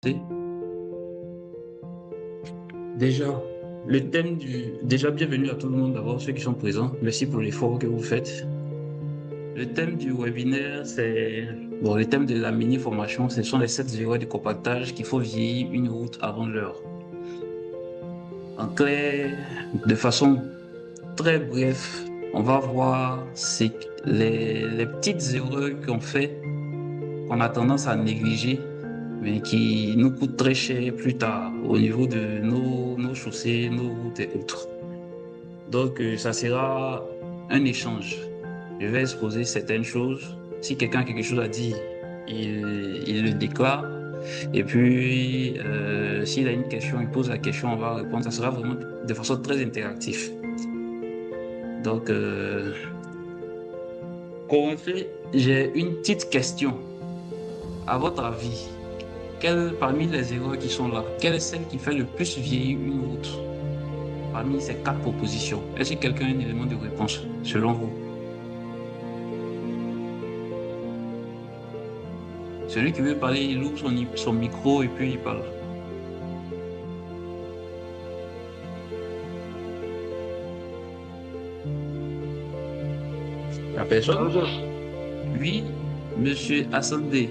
C'est déjà déjà bienvenue à tout le monde d'abord, ceux qui sont présents. Merci pour l'effort que vous faites. Le thème du webinaire, le thème de la mini-formation, ce sont les 7 erreurs du compactage qu'il faut vieillir une route avant l'heure. En clair, de façon très bref, on va voir les petites erreurs qu'on fait, qu'on a tendance à négliger, mais qui nous coûtent très cher plus tard au niveau de nos chaussées, nos routes et autres. Donc, ça sera un échange. Je vais exposer certaines choses. Si quelqu'un a quelque chose à dire, il le déclare. Et puis, s'il a une question, il pose la question, on va répondre. Ça sera vraiment de façon très interactive. Donc, commencer, j'ai une petite question. À votre avis, parmi les erreurs qui sont là, quelle est celle qui fait le plus vieillir une route parmi ces 4 propositions? Est-ce que quelqu'un a un élément de réponse, selon vous? Celui qui veut parler, il ouvre son micro et puis il parle. La personne? Joseph, Oui, Monsieur Assandé.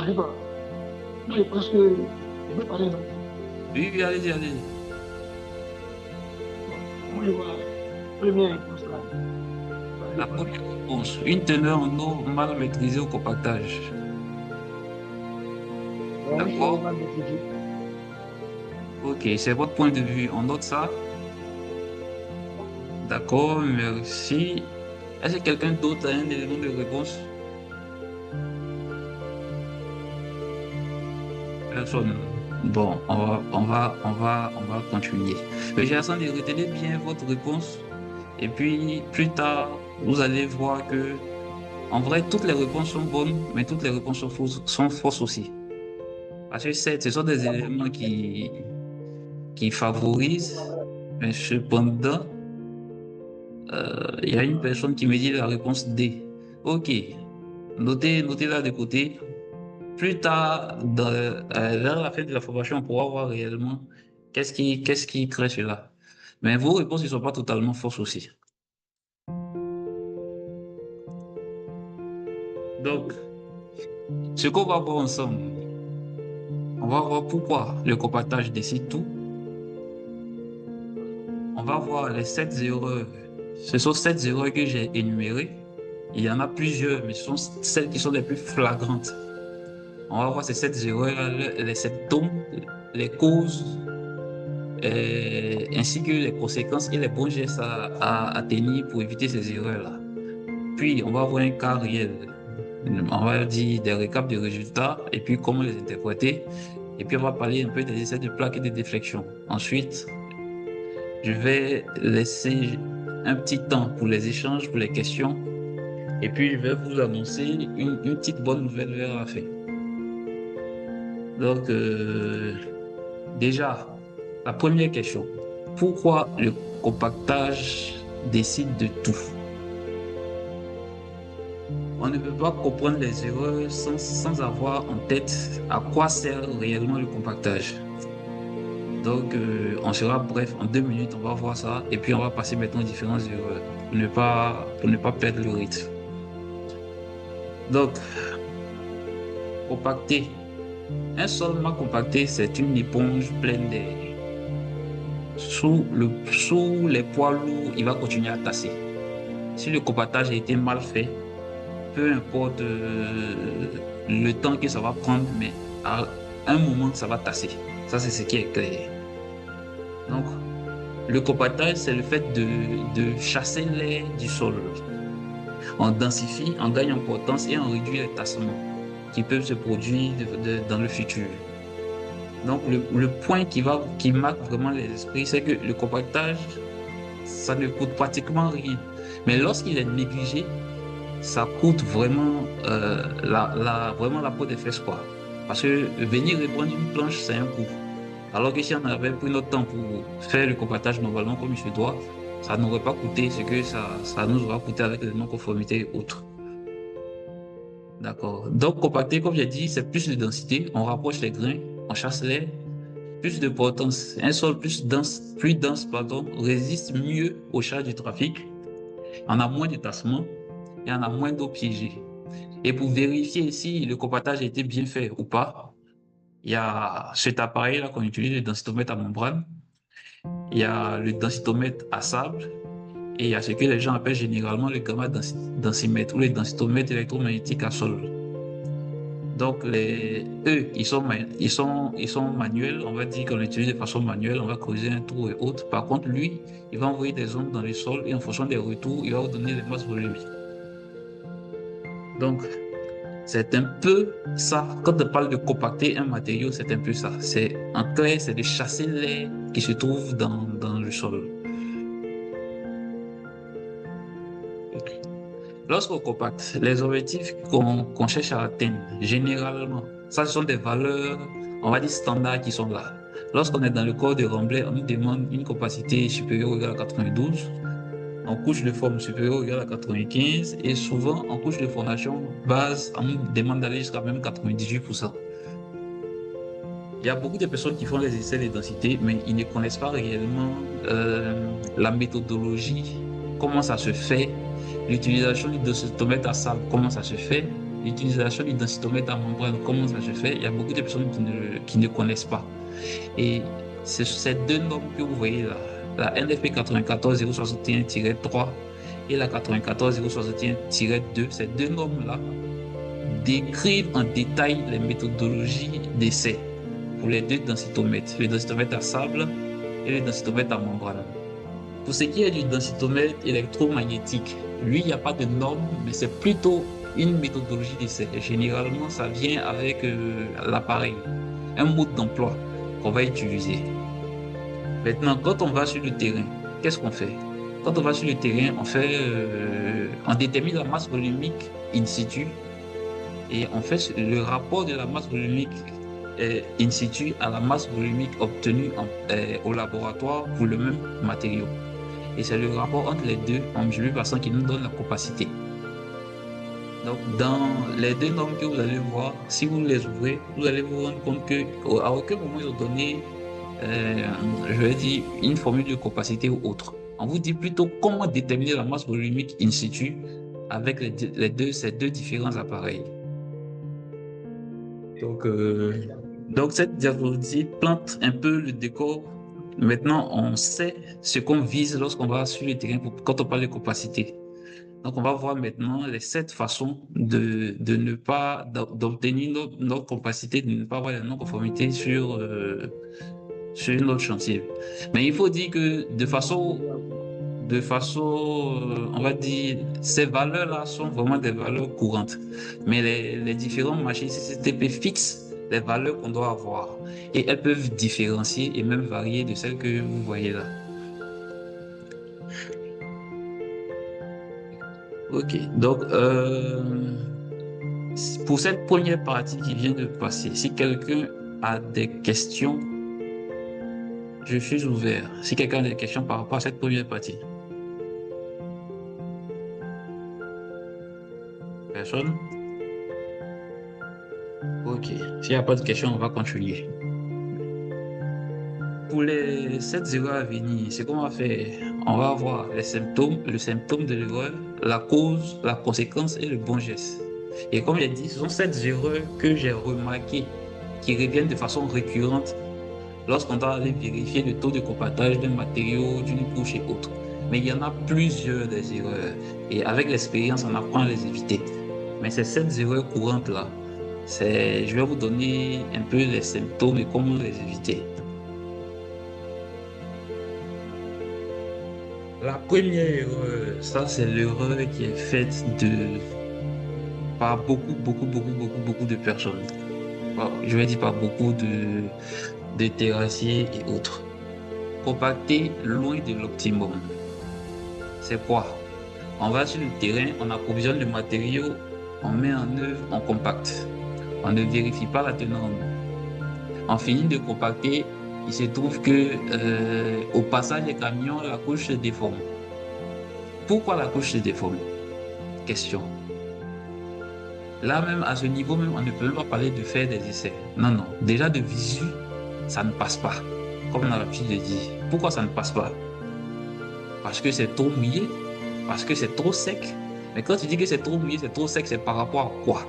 n'arrive pas. Moi, je pense que je peux parler, non? Oui, oui, allez-y, allez-y. Moi, je vois la première réponse là. La première réponse, une teneur en eau mal maîtrisée au compactage. Donc, on D'accord? va maîtriser. Ok, c'est votre point de vue. On note ça. D'accord, merci. Est-ce que quelqu'un d'autre a un élément de réponse? Personne. Bon, on va continuer. J'ai Assandé, retenez bien votre réponse. Et puis, plus tard, vous allez voir que, en vrai, toutes les réponses sont bonnes, mais toutes les réponses sont fausses aussi. Parce que certes, ce sont des éléments qui favorisent, mais cependant, il y a une personne qui me dit la réponse D. OK, notez-la de côté. Plus tard, vers la fin de la formation, on pourra voir réellement qu'est-ce qui crée cela. Mais vos réponses ne sont pas totalement fausses aussi. Donc, ce qu'on va voir ensemble, on va voir pourquoi le compactage décide tout. On va voir les 7 erreurs. Ce sont 7 erreurs que j'ai énumérées. Il y en a plusieurs, mais ce sont celles qui sont les plus flagrantes. On va voir ces 7 erreurs, les symptômes, les causes, ainsi que les conséquences et les bons gestes à tenir pour éviter ces erreurs-là. Puis, on va voir un cas réel. On va dire des récaps de résultats et puis comment les interpréter. Et puis, on va parler un peu des essais de plaques et des déflexions. Ensuite, je vais laisser un petit temps pour les échanges, pour les questions. Et puis, je vais vous annoncer une petite bonne nouvelle vers la fin. Donc, déjà, la première question. Pourquoi le compactage décide de tout? On ne peut pas comprendre les erreurs sans avoir en tête à quoi sert réellement le compactage. Donc, on sera bref, en 2 minutes, on va voir ça, et puis on va passer maintenant aux différentes erreurs pour ne pas perdre le rythme. Donc, compacter. Un sol mal compacté, c'est une éponge pleine d'air. Sous les poids lourds, il va continuer à tasser. Si le compactage a été mal fait, peu importe le temps que ça va prendre, mais à un moment, ça va tasser. Ça, c'est ce qui est clair. Donc, le compactage, c'est le fait de chasser l'air du sol. On densifie, on gagne en potence et on réduit les tassements qui peuvent se produire dans le futur. Donc, le point qui marque vraiment les esprits, c'est que le compactage, ça ne coûte pratiquement rien. Mais lorsqu'il est négligé, ça coûte vraiment, vraiment la peau des fesses, quoi. Parce que venir reprendre une planche, c'est un coût. Alors que si on avait pris notre temps pour faire le compactage normalement comme il se doit, ça n'aurait pas coûté ce que ça nous aura coûté avec les non-conformités et autres. D'accord. Donc, compacter, comme j'ai dit, c'est plus de densité. On rapproche les grains, on chasse l'air, plus de potence. Un sol plus dense, pardon, résiste mieux aux charges du trafic. On a moins de tassement et on a moins d'eau piégée. Et pour vérifier si le compactage a été bien fait ou pas, il y a cet appareil-là qu'on utilise, le densitomètre à membrane. Il y a le densitomètre à sable et il y a ce que les gens appellent généralement le gamma densimètre ou le densitomètre électromagnétique à sol. Donc, eux, ils sont manuels. On va dire qu'on l'utilise de façon manuelle. On va creuser un trou et autres. Par contre, lui, il va envoyer des ondes dans le sol et en fonction des retours, il va vous donner les masses volumiques. Donc, c'est un peu ça. Quand on parle de compacter un matériau, c'est un peu ça. C'est, en clair, c'est de chasser l'air qui se trouve dans le sol. Lorsqu'on compacte, les objectifs qu'on cherche à atteindre, généralement, ça, ce sont des valeurs, on va dire, standards qui sont là. Lorsqu'on est dans le corps de remblai, on nous demande une capacité supérieure ou égale à 92, en couche de forme supérieure ou égale à 95, et souvent, en couche de formation base, on nous demande d'aller jusqu'à même 98%. Il y a beaucoup de personnes qui font les essais de densité, mais ils ne connaissent pas réellement la méthodologie, comment ça se fait, l'utilisation du densitomètre à sable, comment ça se fait, l'utilisation du densitomètre à membrane, comment ça se fait. Il y a beaucoup de personnes qui ne connaissent pas. Et c'est ces deux normes que vous voyez là, la NFP 94061-3 et la 94061-2, ces deux normes-là décrivent en détail les méthodologies d'essai pour les deux densitomètres, le densitomètre à sable et le densitomètre à membrane. Pour ce qui est du densitomètre électromagnétique, lui, il n'y a pas de norme, mais c'est plutôt une méthodologie d'essai. Généralement, ça vient avec l'appareil, un mode d'emploi qu'on va utiliser. Maintenant, quand on va sur le terrain, qu'est-ce qu'on fait? Quand on va sur le terrain, on détermine la masse volumique in situ et on fait le rapport de la masse volumique in situ à la masse volumique obtenue au laboratoire pour le même matériau. Et c'est le rapport entre les deux en multiplié par 100 qui nous donne la capacité. Donc, dans les deux normes que vous allez voir, si vous les ouvrez, vous allez vous rendre compte qu'à aucun moment ils ont donné, je vais dire, une formule de capacité ou autre. On vous dit plutôt comment déterminer la masse volumique in situ avec ces deux différents appareils. Donc cette diapositive plante un peu le décor. Maintenant, on sait ce qu'on vise lorsqu'on va sur le terrain quand on parle de capacité. Donc, on va voir maintenant les 7 façons de ne pas, d'obtenir notre capacité, de ne pas avoir la non-conformité sur notre chantier. Mais il faut dire que on va dire, ces valeurs-là sont vraiment des valeurs courantes. Mais les différents machines CCTP fixent les valeurs qu'on doit avoir. Et elles peuvent différencier et même varier de celles que vous voyez là. Ok, donc pour cette première partie qui vient de passer, si quelqu'un a des questions, je suis ouvert. Si quelqu'un a des questions par rapport à cette première partie. Personne? Ok. S'il n'y a pas de questions, on va continuer. Pour les 7 erreurs à venir, c'est qu'on va faire. On va voir les symptômes, le symptôme de l'erreur, la cause, la conséquence et le bon geste. Et comme j'ai dit, ce sont 7 erreurs que j'ai remarquées qui reviennent de façon récurrente lorsqu'on doit aller vérifier le taux de compactage d'un matériau, d'une couche et autres. Mais il y en a plusieurs des erreurs. Et avec l'expérience, on apprend à les éviter. Mais ces 7 erreurs courantes-là, je vais vous donner un peu les symptômes et comment les éviter. La première erreur, ça c'est l'erreur qui est faite par beaucoup de personnes. Je vais dire par beaucoup de terrassiers et autres. Compacter loin de l'optimum. C'est quoi? On va sur le terrain, on approvisionne le matériau, on met en œuvre, on compacte. On ne vérifie pas la teneur en eau. On finit de compacter, il se trouve que au passage des camions, la couche se déforme. Pourquoi la couche se déforme? Question. Là même, à ce niveau même, on ne peut même pas parler de faire des essais. Non, non. Déjà de visu, ça ne passe pas. Comme on a l'habitude de dire. Pourquoi ça ne passe pas? Parce que c'est trop mouillé, parce que c'est trop sec. Mais quand tu dis que c'est trop mouillé, c'est trop sec, c'est par rapport à quoi?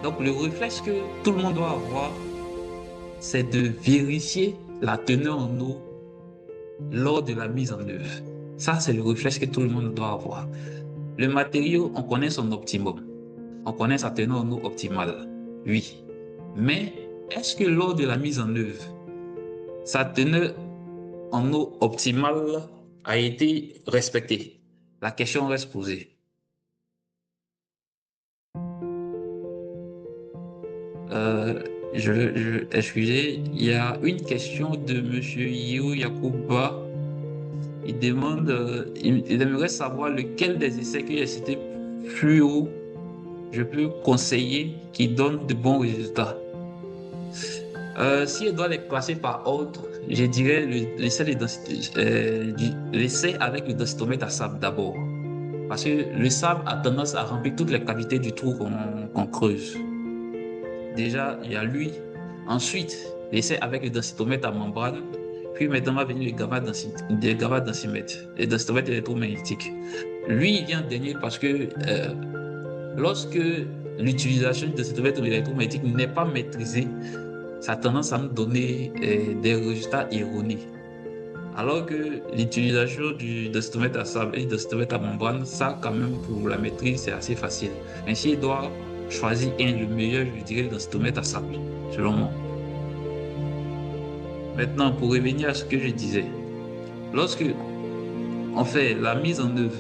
Donc le réflexe que tout le monde doit avoir, c'est de vérifier la teneur en eau lors de la mise en œuvre. Ça, c'est le réflexe que tout le monde doit avoir. Le matériau, on connaît son optimum. On connaît sa teneur en eau optimale. Oui. Mais est-ce que lors de la mise en œuvre, sa teneur en eau optimale a été respectée? La question reste posée. Euh, excusez, il y a une question de Monsieur Yu Yakuba. Il demande, il aimerait savoir lequel des essais que j'ai cités plus haut je peux conseiller qui donne de bons résultats. Si je dois les classer par ordre, je dirais l'essai avec le densitomètre à sable d'abord. Parce que le sable a tendance à remplir toutes les cavités du trou qu'on creuse. Déjà, il y a lui. Ensuite, l'essai avec le densitomètre à membrane. Puis maintenant va venir le gamma densimètre, le densitomètre électromagnétique. Lui, il vient dernier parce que lorsque l'utilisation du densitomètre électromagnétique n'est pas maîtrisée, ça a tendance à nous donner des résultats erronés. Alors que l'utilisation du densitomètre à sable et du densitomètre à membrane, ça quand même pour la maîtrise, c'est assez facile. Mais s'il doit choisir le meilleur, je dirais le densitomètre à sable, selon moi. Maintenant, pour revenir à ce que je disais, lorsque on fait la mise en œuvre,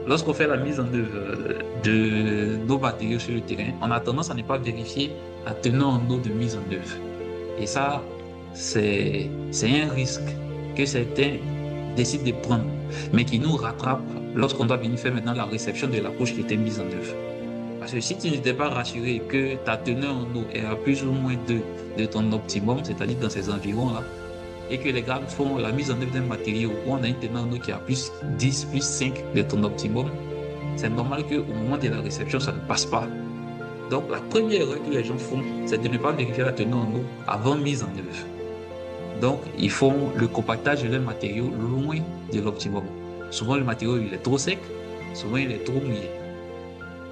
lorsqu'on fait la mise en œuvre de nos matériaux sur le terrain, on a tendance à ne pas vérifier la teneur en eau de mise en œuvre. Et ça, c'est un risque que certains décident de prendre, mais qui nous rattrape lorsqu'on doit venir faire maintenant la réception de la couche qui était mise en œuvre. Parce que si tu n'étais pas rassuré que ta teneur en eau est à plus ou moins de ton optimum, c'est-à-dire dans ces environs-là, et que les gars font la mise en œuvre d'un matériau où on a une teneur en eau qui a plus 10, plus 5 de ton optimum, c'est normal qu'au moment de la réception, ça ne passe pas. Donc, la première erreur que les gens font, c'est de ne pas vérifier la teneur en eau avant mise en œuvre. Donc, ils font le compactage de leur matériau loin de l'optimum. Souvent, le matériau il est trop sec, souvent il est trop mouillé.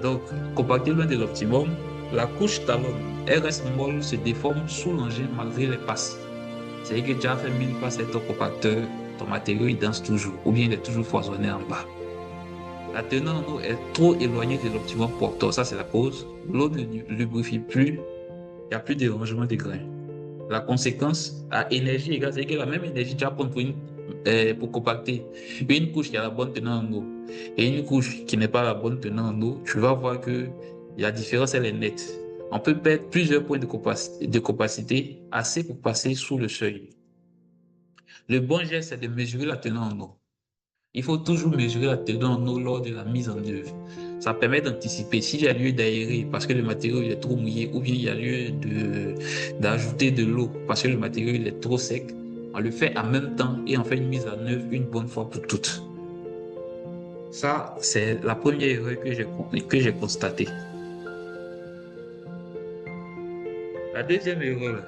Donc, compacter loin de l'optimum, la couche talonne, elle reste molle, se déforme sous l'engin malgré les passes. C'est-à-dire que tu as fait 1000 passes avec ton compacteur, ton matériau il danse toujours, ou bien il est toujours foisonné en bas. La teneur en eau est trop éloignée de l'optimum porteur, ça c'est la cause. L'eau ne lubrifie plus, il n'y a plus de rangement des grains. La conséquence, à énergie égale, c'est que la même énergie tu vas prendre pour compacter une couche qui a la bonne teneur en eau et une couche qui n'est pas la bonne teneur en eau, tu vas voir que la différence elle est nette. On peut perdre plusieurs points de capacité assez pour passer sous le seuil. Le bon geste, c'est de mesurer la teneur en eau. Il faut toujours mesurer la teneur en eau lors de la mise en œuvre. Ça permet d'anticiper s'il y a lieu d'aérer parce que le matériau il est trop mouillé ou bien il y a lieu d'ajouter de l'eau parce que le matériau il est trop sec. On le fait en même temps et on fait une mise en œuvre une bonne fois pour toutes. Ça, c'est la première erreur que j'ai constatée. La deuxième erreur,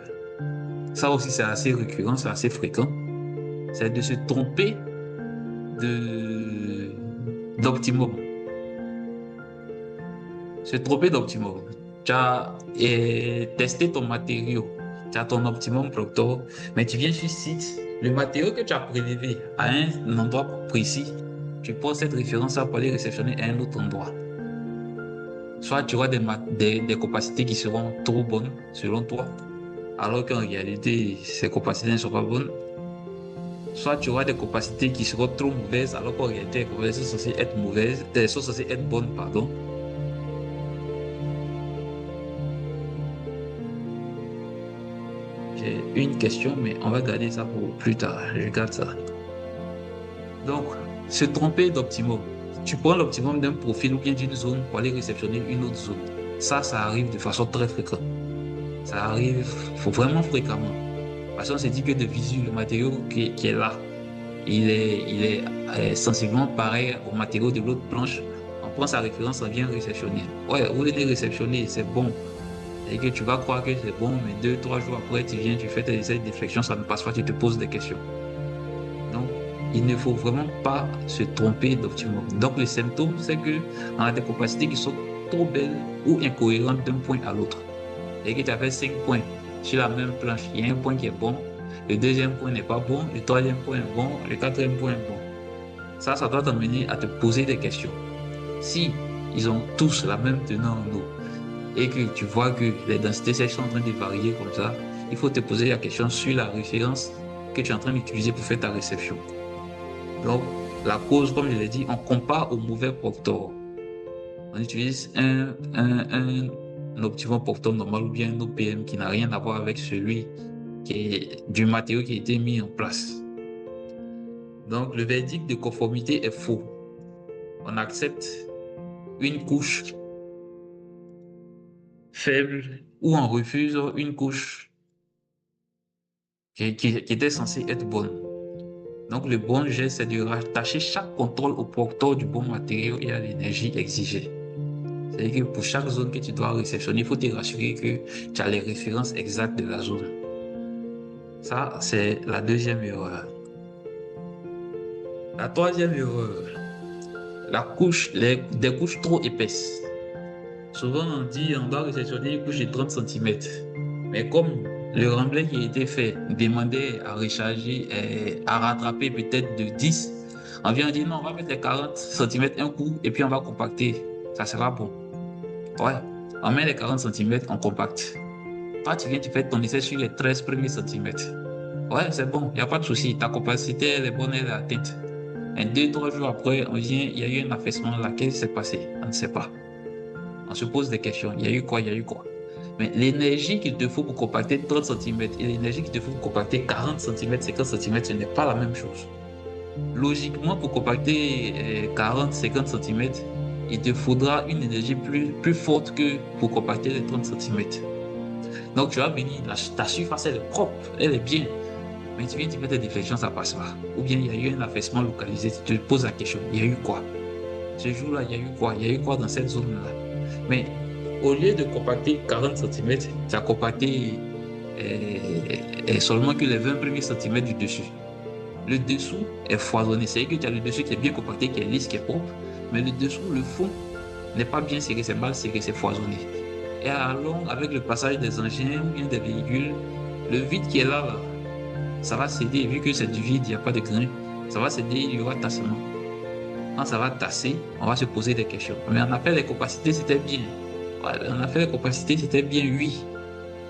ça aussi c'est assez récurrent, c'est assez fréquent, c'est de se tromper d'optimum. Se tromper d'optimum. Tu as testé ton matériau, tu as ton optimum proctor, mais tu viens sur site, le matériau que tu as prélevé à un endroit précis, tu poses cette référence pour aller réceptionner à un autre endroit. Soit tu auras des capacités qui seront trop bonnes selon toi, alors qu'en réalité, ces capacités ne sont pas bonnes. Soit tu auras des capacités qui seront trop mauvaises, alors qu'en réalité, les capacités sont censées être mauvaises, sont censées être bonnes, pardon. J'ai une question, mais on va garder ça pour plus tard. Je garde ça. Donc, se tromper d'optimum. Tu prends l'optimum d'un profil ou bien d'une zone pour aller réceptionner une autre zone. Ça arrive de façon très fréquente. Ça arrive vraiment fréquemment. Parce qu'on s'est dit que de visu, le matériau qui est là, il est sensiblement pareil au matériau de l'autre planche. On prend sa référence, ça vient réceptionner. Ouais, vous venez réceptionner, c'est bon. Et que tu vas croire que c'est bon, mais 2, 3 jours après, tu viens, tu fais tes essais de déflexion, ça ne passe pas, tu te poses des questions. Donc, il ne faut vraiment pas se tromper d'optimum. Donc, les symptômes, c'est que on a des capacités qui sont trop belles ou incohérentes d'un point à l'autre. Et que tu as fait 5 points sur la même planche, il y a un point qui est bon, le deuxième point n'est pas bon, le troisième point est bon, le quatrième point est bon. Ça doit t'amener à te poser des questions. Si ils ont tous la même teneur en eau et que tu vois que les densités sèches sont en train de varier comme ça, il faut te poser la question sur la référence que tu es en train d'utiliser pour faire ta réception. Donc, la cause, comme je l'ai dit, on compare au mauvais porteur. On utilise un optimum porteur normal ou bien un OPM qui n'a rien à voir avec celui qui est du matériau qui a été mis en place. Donc, le verdict de conformité est faux. On accepte une couche faible ou on refuse une couche qui était censée être bonne. Donc, le bon geste, c'est de rattacher chaque contrôle au porteur du bon matériau et à l'énergie exigée. C'est-à-dire que pour chaque zone que tu dois réceptionner, il faut te rassurer que tu as les références exactes de la zone. Ça, c'est la deuxième erreur. La troisième erreur, des couches trop épaisses. Souvent, on dit on doit réceptionner une couche de 30 cm. Mais comme le remblai qui a été fait demandait à recharger et à rattraper peut-être de 10, on vient dire non, on va mettre les 40 cm un coup et puis on va compacter. Ça sera bon. Ouais, on met les 40 cm, on compacte. Toi, tu viens, tu fais ton essai sur les 13 premiers centimètres. Ouais, c'est bon, il n'y a pas de souci. Ta capacité, elle est bonne, elle est atteinte. Et 2, 3 jours après, on vient, il y a eu un affaissement là. Qu'est-ce qui s'est passé? On ne sait pas. On se pose des questions. Il y a eu quoi? Il y a eu quoi? Mais l'énergie qu'il te faut pour compacter 30 cm et l'énergie qu'il te faut pour compacter 40 cm, 50 cm, ce n'est pas la même chose. Logiquement, pour compacter 40, 50 cm, il te faudra une énergie plus forte que pour compacter les 30 cm. Donc, tu vas venir, ta surface, elle est propre, elle est bien. Mais tu viens, tu fais tes déflexions, ça passe pas. Ou bien, il y a eu un affaissement localisé, tu te poses la question, il y a eu quoi? Ce jour-là, il y a eu quoi? Il y a eu quoi dans cette zone-là? Mais au lieu de compacter 40 cm, tu as compacté seulement que les 20 premiers centimètres du dessus. Le dessous est foisonné. C'est-à-dire que tu as le dessus qui est bien compacté, qui est lisse, qui est propre. Mais le dessous, le fond, n'est pas bien serré, c'est mal serré, c'est foisonné. Et à long, avec le passage des engins ou bien des véhicules, le vide qui est là, ça va céder. Vu que c'est du vide, il n'y a pas de grain, ça va céder, il y aura tassement. Quand ça va tasser, on va se poser des questions. Mais on a fait les capacités, c'était bien. Ouais, on a fait les capacités, c'était bien, oui.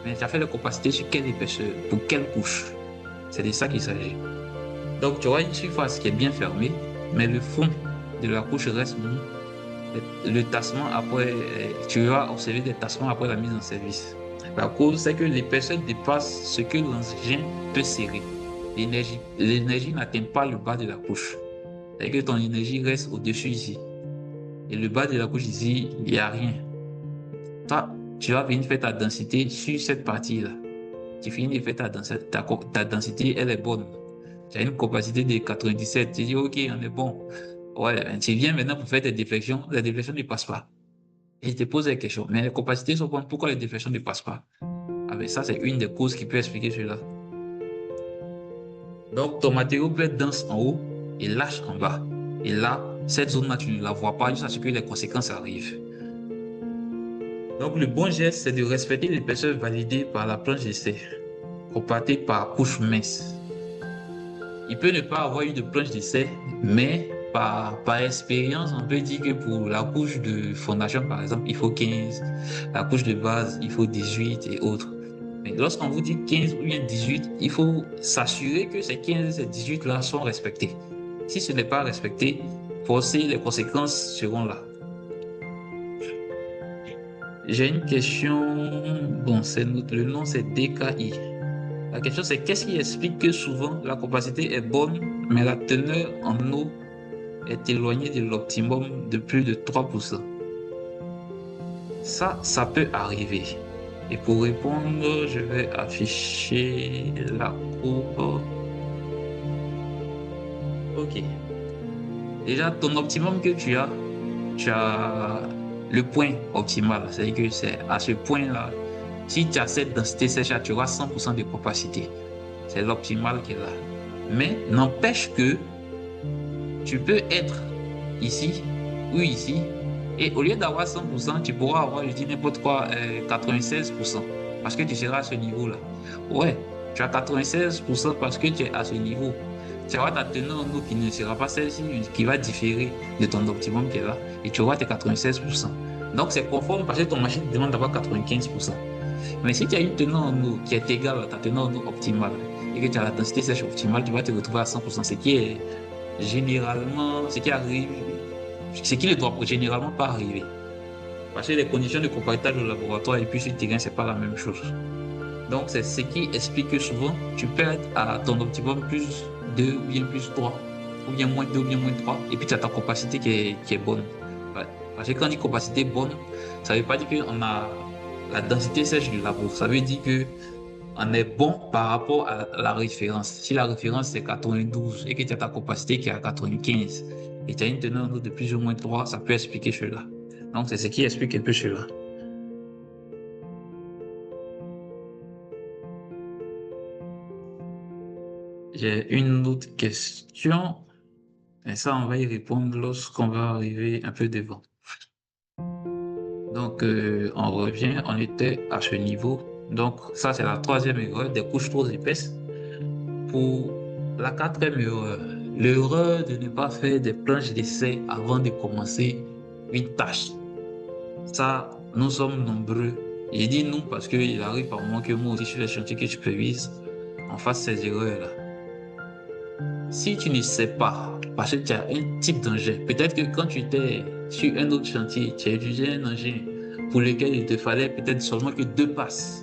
Mais tu as fait les capacités sur quelle épaisseur, pour quelle couche? C'est de ça qu'il s'agit. Donc, tu auras une surface qui est bien fermée, mais le fond de la couche reste mou. Le tassement après, tu vas observer des tassements après la mise en service. La cause, c'est que l'épaisseur dépasse ce que l'engin peut serrer. L'énergie n'atteint pas le bas de la couche. C'est-à-dire que ton énergie reste au-dessus ici. Et le bas de la couche ici, il n'y a rien. Toi, tu vas venir faire ta densité sur cette partie-là. Tu finis de faire ta densité, elle est bonne. Tu as une capacité de 97. Tu dis, OK, on est bon. Ouais, tu viens maintenant pour faire tes déflexions. Les déflexions ne passent pas. Et je te pose des questions. Mais les capacités sont bonnes. Pourquoi les déflexions ne passent pas? Ah ben ça, c'est une des causes qui peut expliquer cela. Donc, ton matériau peut être dense en haut et lâche en bas. Et là, cette zone-là, tu ne la vois pas jusqu'à ce que les conséquences arrivent. Donc, le bon geste, c'est de respecter l'épaisseur validée par la planche d'essai, compactée par couche mince. Il peut ne pas avoir eu de planche d'essai, mais par expérience, on peut dire que pour la couche de fondation, par exemple, il faut 15, la couche de base, il faut 18 et autres. Mais lorsqu'on vous dit 15 ou bien 18, il faut s'assurer que ces 15 et ces 18-là sont respectés. Si ce n'est pas respecté, forcément, les conséquences seront là. J'ai une question. Bon, le nom c'est DKI. La question c'est qu'est-ce qui explique que souvent la capacité est bonne, mais la teneur en eau est éloignée de l'optimum de plus de 3%. Ça peut arriver. Et pour répondre, je vais afficher la courbe. Ok. Déjà, ton optimum que tu as, tu as le point optimal. C'est-à-dire que c'est à ce point-là, si tu as cette densité sèche, tu auras 100% de capacité. C'est l'optimal qui est là. Mais n'empêche que tu peux être ici ou ici, et au lieu d'avoir 100%, tu pourras avoir, je dis n'importe quoi, 96%, parce que tu seras à ce niveau-là. Ouais, tu as 96% parce que tu es à ce niveau. Tu auras ta teneur en eau qui ne sera pas celle-ci, qui va différer de ton optimum qui est là, et tu auras tes 96%. Donc c'est conforme parce que ton machine te demande d'avoir 95%. Mais si tu as une teneur en eau qui est égale à ta teneur en eau optimale, et que tu as la densité sèche optimale, tu vas te retrouver à 100%, ce qui est généralement, ce qui arrive, ce qui ne doit généralement pas arriver. Parce que les conditions de compactage au laboratoire et puis sur le terrain, c'est pas la même chose. Donc, c'est ce qui explique que souvent, tu peux être à ton optimum plus 2 ou bien plus 3, ou bien moins 2 ou bien moins 3, et puis tu as ta capacité qui est bonne. Ouais. Parce que quand on dit capacité bonne, ça ne veut pas dire qu'on a la densité sèche du labo. Ça veut dire que on est bon par rapport à la référence. Si la référence c'est 92 et que tu as ta capacité qui est à 95 et tu as une teneur en eau de plus ou moins 3, ça peut expliquer cela. Donc, c'est ce qui explique un peu cela. J'ai une autre question, et ça, on va y répondre lorsqu'on va arriver un peu devant. Donc, on revient, on était à ce niveau. Donc, ça, c'est la troisième erreur, des couches trop épaisses. Pour la quatrième erreur, l'erreur de ne pas faire des planches d'essai avant de commencer une tâche. Ça, nous sommes nombreux. J'ai dit nous parce qu'il arrive par moment que moi aussi, sur les chantiers que je supervise, on fasse ces erreurs-là. Si tu ne sais pas, parce que tu as un type d'engin, peut-être que quand tu étais sur un autre chantier, tu as utilisé un engin pour lequel il te fallait peut-être seulement que 2 passes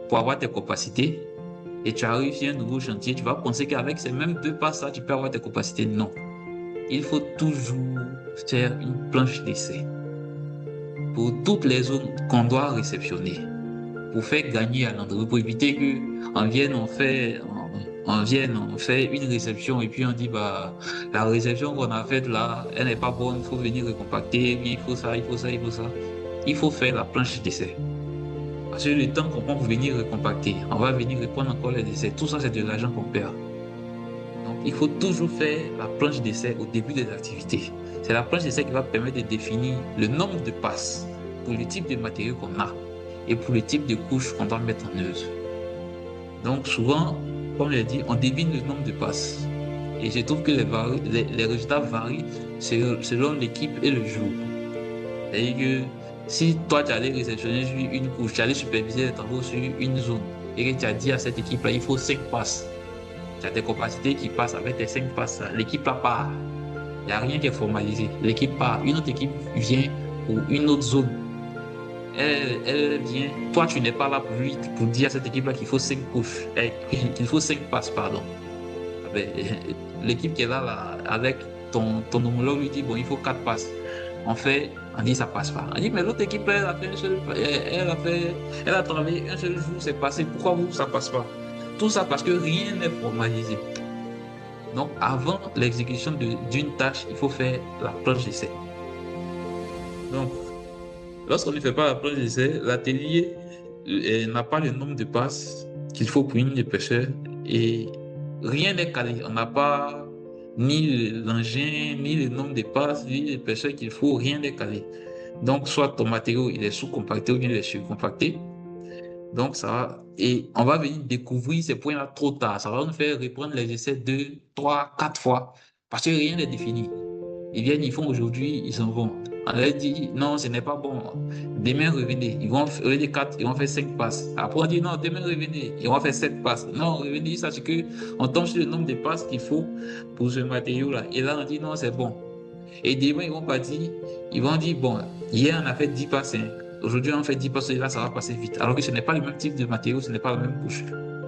pour avoir tes capacités, et tu arrives sur un nouveau chantier, tu vas penser qu'avec ces mêmes 2 passes-là, tu peux avoir tes capacités. Non. Il faut toujours faire une planche d'essai pour toutes les zones qu'on doit réceptionner, pour faire gagner à l'entreprise, pour éviter qu'en vienne, on fait une réception et puis on dit, bah, la réception qu'on a faite là, elle n'est pas bonne, il faut venir recompacter, il faut ça, il faut ça, il faut ça. Il faut faire la planche d'essai. Parce que le temps qu'on prend pour venir recompacter, on va venir reprendre encore les essais. Tout ça, c'est de l'argent qu'on perd. Donc, il faut toujours faire la planche d'essai au début des activités. C'est la planche d'essai qui va permettre de définir le nombre de passes pour le type de matériaux qu'on a et pour le type de couches qu'on doit mettre en œuvre. Donc, souvent, comme je l'ai dit, on devine le nombre de passes. Et je trouve que les résultats varient selon l'équipe et le jour. C'est-à-dire que si toi, tu allais réceptionner sur une couche, tu allais superviser les travaux sur une zone et que tu as dit à cette équipe-là, il faut 5 passes. Tu as des capacités qui passent avec tes 5 passes. L'équipe là part. Il n'y a rien qui est formalisé. L'équipe part. Une autre équipe vient pour une autre zone. Elle vient. Toi, tu n'es pas là pour dire à cette équipe-là qu'il faut 5 couches. Qu'il faut 5 passes, pardon. L'équipe qui est là avec ton homologue lui dit, bon, il faut 4 passes. On dit ça passe pas. On dit, mais l'autre équipe, elle a fait elle a travaillé un seul jour, c'est passé. Pourquoi vous, ça passe pas? Tout ça parce que rien n'est formalisé. Donc, avant l'exécution d'une tâche, il faut faire la planche d'essai. Donc, lorsqu'on ne fait pas la planche d'essai, l'atelier n'a pas le nombre de passes qu'il faut pour une ligne d'épaisseur et rien n'est calé. On n'a pas ni l'engin, ni le nombre de passes, ni l'épaisseur qu'il faut, rien n'est calé. Donc, soit ton matériau il est sous-compacté ou bien il est surcompacté. Donc, ça va, et on va venir découvrir ces points-là trop tard. Ça va nous faire reprendre les essais 2, 3, 4 fois parce que rien n'est défini. Ils viennent, ils font aujourd'hui, ils s'en vont. On leur dit, non, ce n'est pas bon. Demain, revenez. Ils vont faire les 4, ils vont faire 5 passes. Après, on dit, non, demain, revenez. Ils vont faire 7 passes. Non, revenez, ça, c'est que on tombe sur le nombre de passes qu'il faut pour ce matériau-là. Et là, on dit, non, c'est bon. Et demain, ils vont partir. Ils vont dire, bon, hier, on a fait 10 passes. Aujourd'hui, on fait 10 passes et là, ça va passer vite. Alors que ce n'est pas le même type de matériau, ce n'est pas la même couche.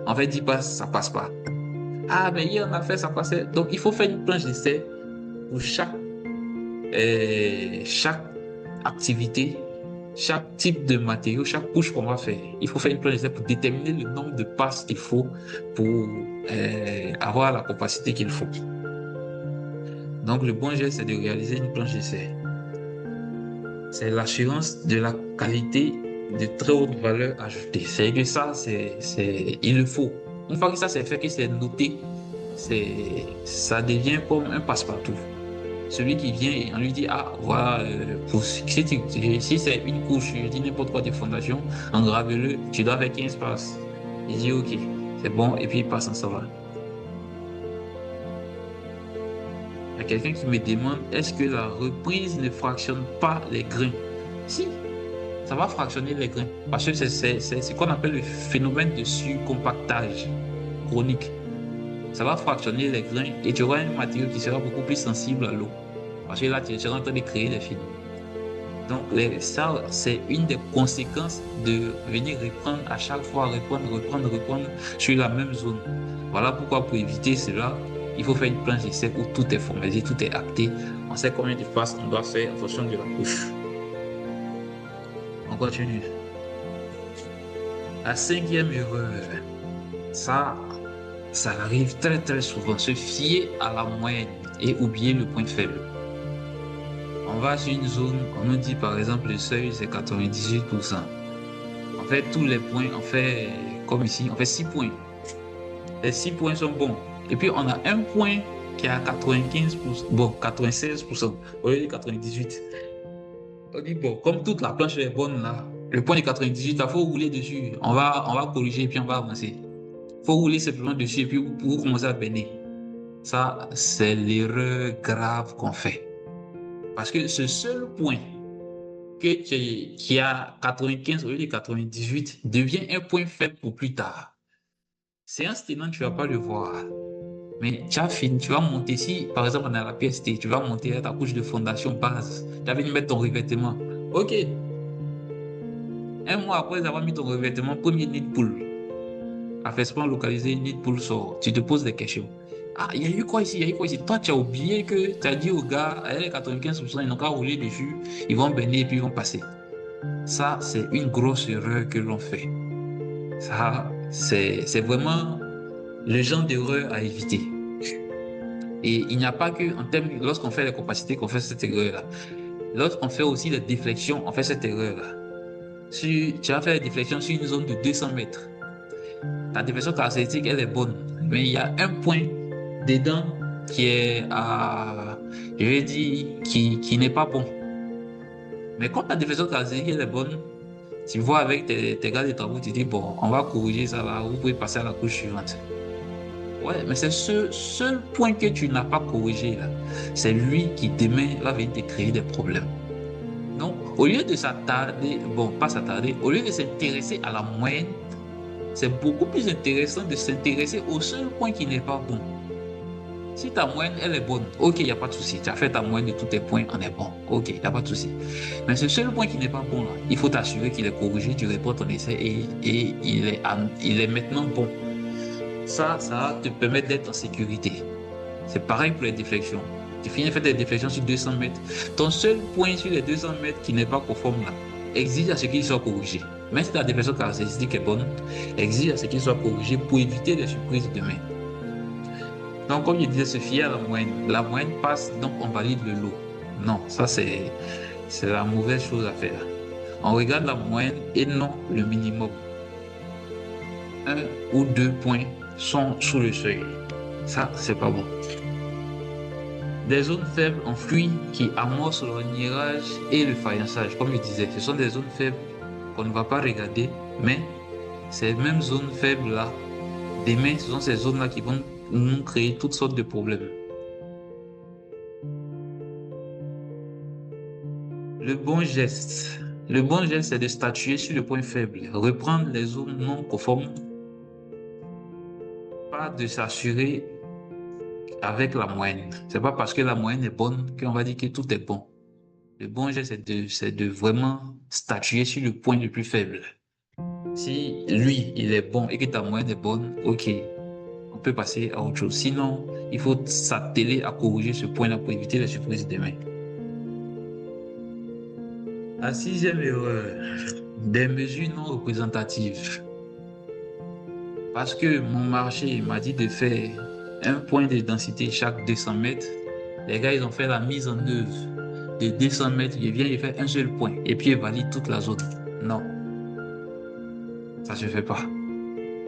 On fait 10 passes, ça passe pas. Ah, mais hier, on a fait, ça passait. Donc, il faut faire une planche d'essai pour chaque activité, chaque type de matériau, chaque couche qu'on va faire. Il faut faire une planche d'essai pour déterminer le nombre de passes qu'il faut pour avoir la capacité qu'il faut. Donc, le bon geste, c'est de réaliser une planche d'essai. c'est l'assurance de la qualité de très haute valeur ajoutée. C'est que ça, il le faut. Une fois que ça c'est fait, que c'est noté, ça devient comme un passe-partout. Celui qui vient et on lui dit, ah, voilà, si c'est une couche, je dis n'importe quoi de fondation, engrave-le, tu dois faire 15 passes. Il dit, ok, c'est bon, et puis il passe en ça va. Il y a quelqu'un qui me demande, est-ce que la reprise ne fractionne pas les grains? Si, ça va fractionner les grains. Parce que c'est ce qu'on appelle le phénomène de surcompactage chronique. Ça va fractionner les grains et tu auras un matériau qui sera beaucoup plus sensible à l'eau. Parce que là, tu seras en train de créer des films. Donc, ça, c'est une des conséquences de venir reprendre à chaque fois, reprendre sur la même zone. Voilà pourquoi, pour éviter cela, il faut faire une planche d'essai où tout est formalisé, tout est acté. On sait combien de passes on doit faire en fonction de la couche. On continue. La cinquième erreur, ça arrive très très souvent, se fier à la moyenne et oublier le point faible. On va sur une zone, on nous dit par exemple le seuil c'est 98%. En fait, tous les points, on fait comme ici, on fait 6 points. Les 6 points sont bons. Et puis on a un point qui est à 95%, bon, 96% au lieu de 98%. On dit bon, comme toute la planche est bonne là, le point de 98, il faut rouler dessus. On va corriger et puis on va avancer. Il faut rouler simplement dessus et puis pour commencer à baigner. Ça, c'est l'erreur grave qu'on fait. Parce que ce seul point qui a 95 au lieu de 98 devient un point faible pour plus tard. Séance tenante, tu ne vas pas le voir. Mais tu as fini, tu vas monter. Si par exemple on est à la PST, tu vas monter à ta couche de fondation base. Tu as venu mettre ton revêtement. Ok. Un mois après avoir mis ton revêtement, premier nid de poule. Affaissement localisé, nid de poule sort. Tu te poses des questions. Ah, il y a eu quoi ici? Il y a eu quoi ici? Toi, tu as oublié que tu as dit aux gars, les 95%, ils n'ont qu'à rouler dessus, ils vont baigner et puis ils vont passer. Ça, c'est une grosse erreur que l'on fait. Ça, c'est vraiment le genre d'erreur à éviter. Et il n'y a pas que, en termes, lorsqu'on fait les capacités, qu'on fait cette erreur-là. Lorsqu'on fait aussi les déflexions, on fait cette erreur-là. Si tu vas faire les déflexions sur une zone de 200 mètres, ta déflexion caractéristique, elle est bonne. Mais il y a un point dedans qui est à, je vais dire, qui n'est pas bon. Mais quand ta déflexion caractéristique, elle est bonne, tu vois avec tes gars de travaux, tu dis, bon, on va corriger ça là, vous pouvez passer à la couche suivante. Ouais, mais c'est ce seul point que tu n'as pas corrigé là. C'est lui qui demain va venir te créer des problèmes. Donc, au lieu de s'attarder, bon, pas s'attarder, au lieu de s'intéresser à la moyenne, c'est beaucoup plus intéressant de s'intéresser au seul point qui n'est pas bon. Si ta moyenne, elle est bonne, ok, il n'y a pas de souci. Tu as fait ta moyenne de tous tes points, on est bon. Ok, il n'y a pas de souci. Mais ce seul point qui n'est pas bon, là, il faut t'assurer qu'il est corrigé, tu réponds ton essai et il est maintenant bon. Ça va te permettre d'être en sécurité. C'est pareil pour les déflexions. Tu finis de faire des déflexions sur 200 mètres. Ton seul point sur les 200 mètres qui n'est pas conforme là, exige à ce qu'il soit corrigé. Même si ta déflexion caractéristique est bonne, exige à ce qu'il soit corrigé pour éviter des surprises demain. Donc, comme je disais, se fier à la moyenne. La moyenne passe, donc on valide le lot. Non, ça c'est la mauvaise chose à faire. On regarde la moyenne et non le minimum. 1 ou 2 points sont sous le seuil. Ça, c'est pas bon. Des zones faibles en fluide qui amorcent le nirage et le faïençage. Comme je disais, ce sont des zones faibles qu'on ne va pas regarder, mais ces mêmes zones faibles-là, demain, ce sont ces zones-là qui vont nous créer toutes sortes de problèmes. Le bon geste. Le bon geste, c'est de statuer sur le point faible, reprendre les zones non conformes, pas de s'assurer avec la moyenne. C'est pas parce que la moyenne est bonne qu'on va dire que tout est bon. Le bon geste, c'est de vraiment statuer sur le point le plus faible. Si lui, il est bon et que ta moyenne est bonne, ok, on peut passer à autre chose. Sinon, il faut s'atteler à corriger ce point-là pour éviter les surprises demain. La sixième erreur, des mesures non représentatives. Parce que mon marché m'a dit de faire un point de densité chaque 200 mètres, les gars, ils ont fait la mise en œuvre de 200 mètres, il vient, il fait un seul point et puis il valide toute la zone. Non, ça ne se fait pas.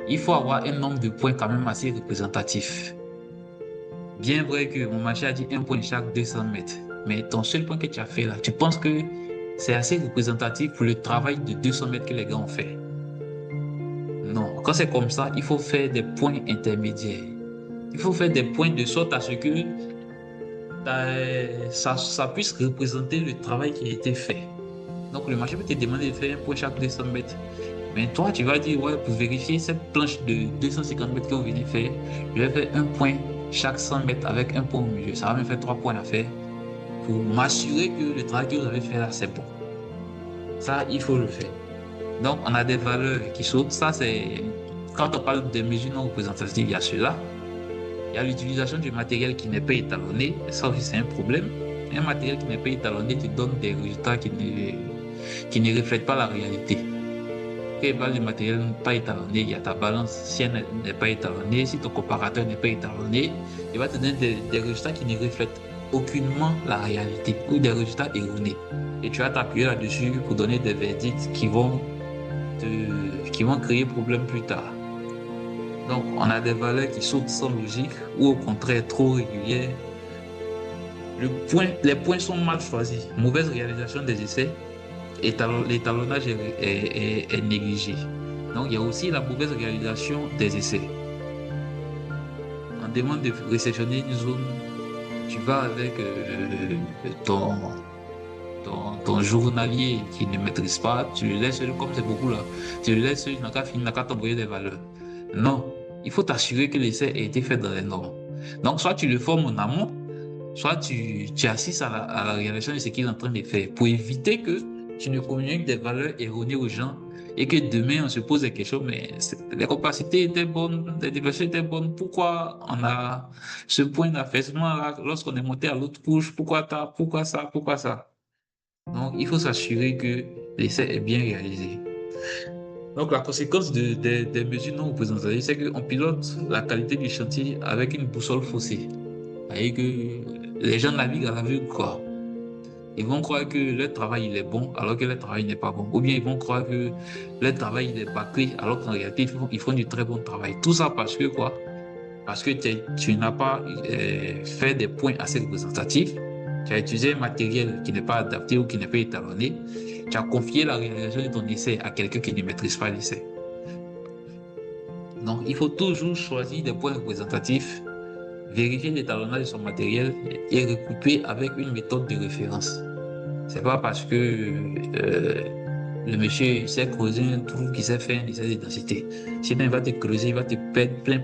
Il faut avoir un nombre de points quand même assez représentatif. Bien vrai que mon marché a dit un point chaque 200 mètres, mais ton seul point que tu as fait là, tu penses que c'est assez représentatif pour le travail de 200 mètres que les gars ont fait? Non, quand c'est comme ça, il faut faire des points intermédiaires. Il faut faire des points de sorte à ce que ça puisse représenter le travail qui a été fait. Donc le marché peut te demander de faire un point chaque 200 mètres. Mais toi, tu vas dire, ouais, pour vérifier cette planche de 250 mètres que vous venez faire, je vais faire un point chaque 100 mètres avec un point au milieu. Ça va me faire 3 points à faire pour m'assurer que le travail que vous avez fait là, c'est bon. Ça, il faut le faire. Donc, on a des valeurs qui sautent. Ça, c'est quand on parle de mesures non représentatives, il y a cela. Il y a l'utilisation du matériel qui n'est pas étalonné. Ça aussi, c'est un problème. Un matériel qui n'est pas étalonné te donne des résultats qui ne reflètent pas la réalité. Quand il parle du matériel pas étalonné, il y a ta balance. Si elle n'est pas étalonnée, si ton comparateur n'est pas étalonné, il va te donner des résultats qui ne reflètent aucunement la réalité ou des résultats erronés. Et tu vas t'appuyer là-dessus pour donner des verdicts qui vont créer problème plus tard. Donc, on a des valeurs qui sautent sans logique ou au contraire trop régulières. Les points sont mal choisis. Mauvaise réalisation des essais. L'étalonnage est négligé. Donc, il y a aussi la mauvaise réalisation des essais. On demande de réceptionner une zone. Tu vas avec ton journalier qui ne maîtrise pas, tu le laisses, comme c'est beaucoup là, tu le laisses, il n'a qu'à t'envoyer des valeurs. Non, il faut t'assurer que l'essai a été fait dans les normes. Donc, soit tu le formes en amont, soit tu assistes à la réalisation de ce qu'il est en train de faire pour éviter que tu ne communiques des valeurs erronées aux gens et que demain on se pose des questions, mais les capacités étaient bonnes, les diversités étaient bonnes, pourquoi on a ce point d'affaissement là lorsqu'on est monté à l'autre couche, pourquoi ça? Donc, il faut s'assurer que l'essai est bien réalisé. Donc, la conséquence des mesures non représentatives, c'est qu'on pilote la qualité du chantier avec une boussole faussée. C'est-à-dire que les gens naviguent à l'aveugle, quoi. Ils vont croire que leur travail il est bon alors que leur travail n'est pas bon. Ou bien ils vont croire que leur travail il est bâclé alors qu'en réalité ils font du très bon travail. Tout ça parce que quoi? Parce que tu n'as pas fait des points assez représentatifs. Tu as utilisé un matériel qui n'est pas adapté ou qui n'est pas étalonné. Tu as confié la réalisation de ton essai à quelqu'un qui ne maîtrise pas l'essai. Donc, il faut toujours choisir des points représentatifs, vérifier l'étalonnage de son matériel et recouper avec une méthode de référence. C'est pas parce que le monsieur s'est creusé un trou qu'il s'est fait un essai de densité. Sinon, il va te creuser, il va te perdre plein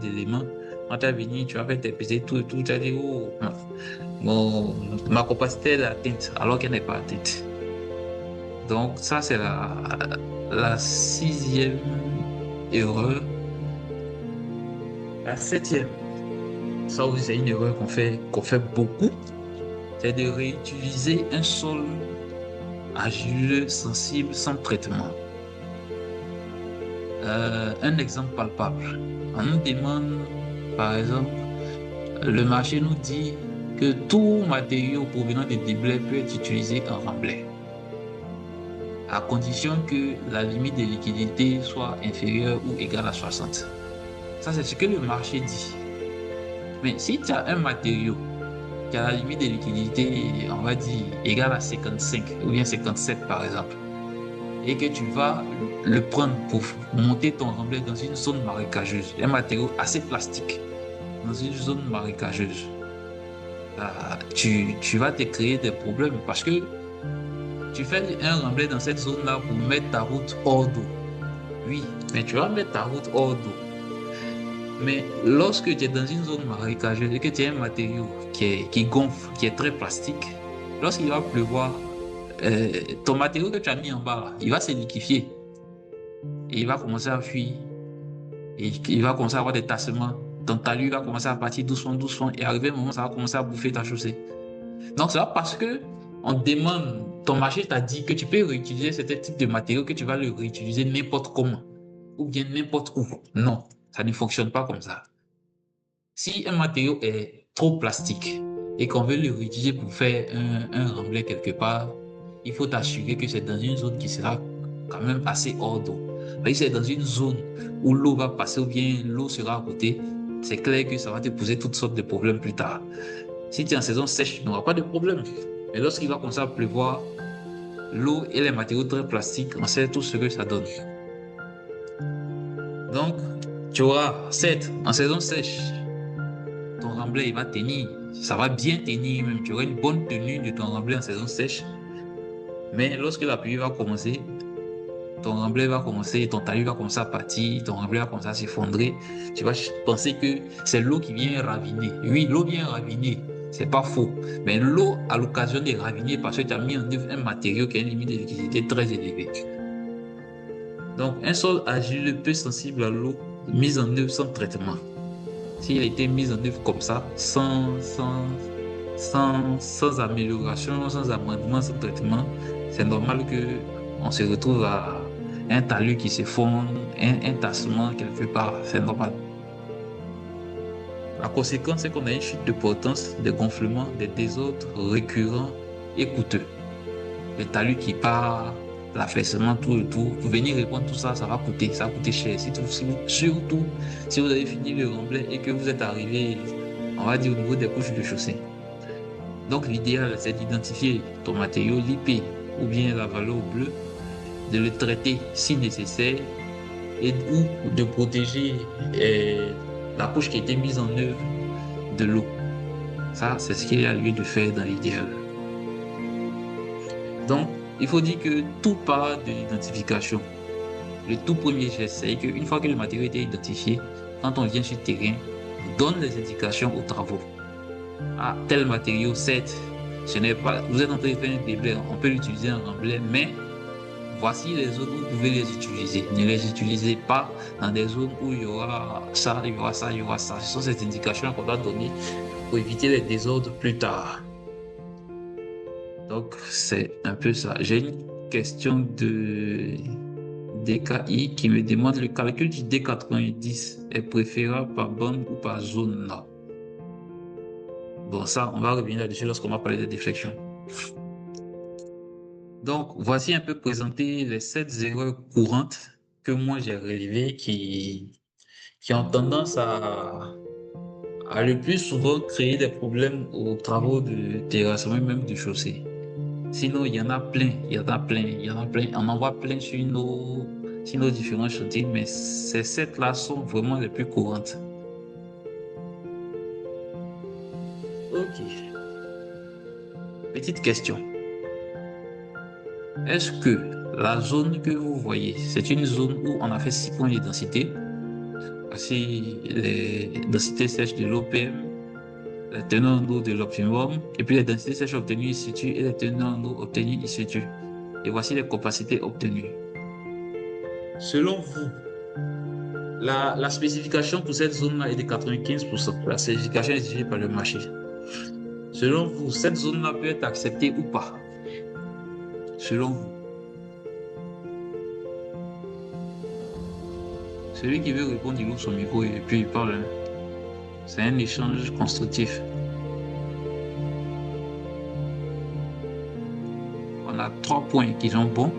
d'éléments. Quand tu vas venir, tu vas faire tes pesées, tout, tu vas dire, oh, ma capacité est atteinte alors qu'elle n'est pas atteinte. Donc, ça, c'est la sixième erreur. La septième, ça aussi, c'est une erreur qu'on fait beaucoup, c'est de réutiliser un sol argileux sensible sans traitement. Un exemple palpable. On nous demande, par exemple, le marché nous dit que tout matériau provenant des déblais peut être utilisé en remblai, à condition que la limite de liquidité soit inférieure ou égale à 60. Ça, c'est ce que le marché dit. Mais si tu as un matériau qui a la limite de liquidité, on va dire, égale à 55 ou bien 57 par exemple, et que tu vas le prendre pour monter ton remblai dans une zone marécageuse, un matériau assez plastique, dans une zone marécageuse, tu vas te créer des problèmes parce que tu fais un remblai dans cette zone-là pour mettre ta route hors d'eau. Oui, mais tu vas mettre ta route hors d'eau. Mais lorsque tu es dans une zone marécageuse et que tu as un matériau qui gonfle, qui est très plastique, lorsqu'il va pleuvoir, ton matériau que tu as mis en bas, là, il va se liquéfier. Et il va commencer à fuir. Et il va commencer à avoir des tassements. Ton talus va commencer à partir doucement. Et arrivé un moment, ça va commencer à bouffer ta chaussée. Donc, c'est pas parce que on demande, ton marché t'a dit que tu peux réutiliser certains types de matériaux que tu vas le réutiliser n'importe comment. Ou bien n'importe où. Non, ça ne fonctionne pas comme ça. Si un matériau est trop plastique, et qu'on veut le réutiliser pour faire un remblai quelque part, il faut t'assurer que c'est dans une zone qui sera quand même assez hors d'eau. Mais si c'est dans une zone où l'eau va passer ou bien l'eau sera à côté, c'est clair que ça va te poser toutes sortes de problèmes plus tard. Si tu es en saison sèche, tu n'auras pas de problème. Mais lorsqu'il va commencer à pleuvoir, l'eau et les matériaux très plastiques, on sait tout ce que ça donne. Donc, tu auras, certes, en saison sèche, ton remblai il va tenir, ça va bien tenir même. Tu auras une bonne tenue de ton remblai en saison sèche. Mais lorsque la pluie va commencer, ton remblai va commencer, ton talus va commencer à partir, ton remblai va commencer à s'effondrer. Tu vas penser que c'est l'eau qui vient raviner. Oui, l'eau vient raviner, c'est pas faux. Mais l'eau a l'occasion de raviner parce que tu as mis en œuvre un matériau qui a une limite d'électricité très élevée. Donc, un sol argileux peu sensible à l'eau, mis en œuvre sans traitement. S'il a été mis en œuvre comme ça, sans amélioration, sans amendement, sans traitement, c'est normal que on se retrouve à un talus qui s'effondre, un tassement quelque part, c'est normal. La conséquence, c'est qu'on a une chute de potence, des gonflements, des désordres récurrents et coûteux. Le talus qui part, l'affaissement, tout et tout. Pour venir répondre tout ça, ça va coûter cher. Surtout si vous avez fini le remblai et que vous êtes arrivé, on va dire, au niveau des couches de chaussée. Donc, l'idéal, c'est d'identifier ton matériau lipé ou bien la valeur bleue, de le traiter si nécessaire ou de protéger la couche qui a été mise en œuvre de l'eau. Ça, c'est ce qu'il y a lieu de faire dans l'idéal. Donc, il faut dire que tout part de l'identification. Le tout premier geste, c'est qu'une fois que le matériau a été identifié, quand on vient sur le terrain, on donne les indications aux travaux. Ah, tel matériau, certes, ce n'est pas, vous êtes en train de faire un déblai, on peut l'utiliser en remblai, mais voici les zones où vous pouvez les utiliser. Ne les utilisez pas dans des zones où il y aura ça, il y aura ça, il y aura ça. Ce sont ces indications qu'on doit donner pour éviter les désordres plus tard. Donc, c'est un peu ça. J'ai une question de DKI qui me demande le calcul du D90 est préférable par bande ou par zone là. Bon, ça, on va revenir là-dessus lorsqu'on va parler des déflexions. Donc, voici un peu présenter les 7 erreurs courantes que moi j'ai relevées qui ont tendance à le plus souvent créer des problèmes aux travaux de terrassement, même de chaussée. Sinon, il y en a plein, il y en a plein, il y en a plein. On en voit plein sur nos différents chantiers, mais ces 7-là sont vraiment les plus courantes. Ok. Petite question. Est-ce que la zone que vous voyez, c'est une zone où on a fait 6 points de densité? Voici les densités sèches de l'OPM, les teneurs en eau de l'optimum, et puis les densités sèches obtenues in situ et les teneurs en eau obtenues in situ. Et voici les capacités obtenues. Selon vous, la spécification pour cette zone-là est de 95%. La spécification exigée par le marché. Selon vous, cette zone-là peut être acceptée ou pas? Selon vous. Celui qui veut répondre, il ouvre son micro et puis il parle. C'est un échange constructif. On a 3 points qui sont bons.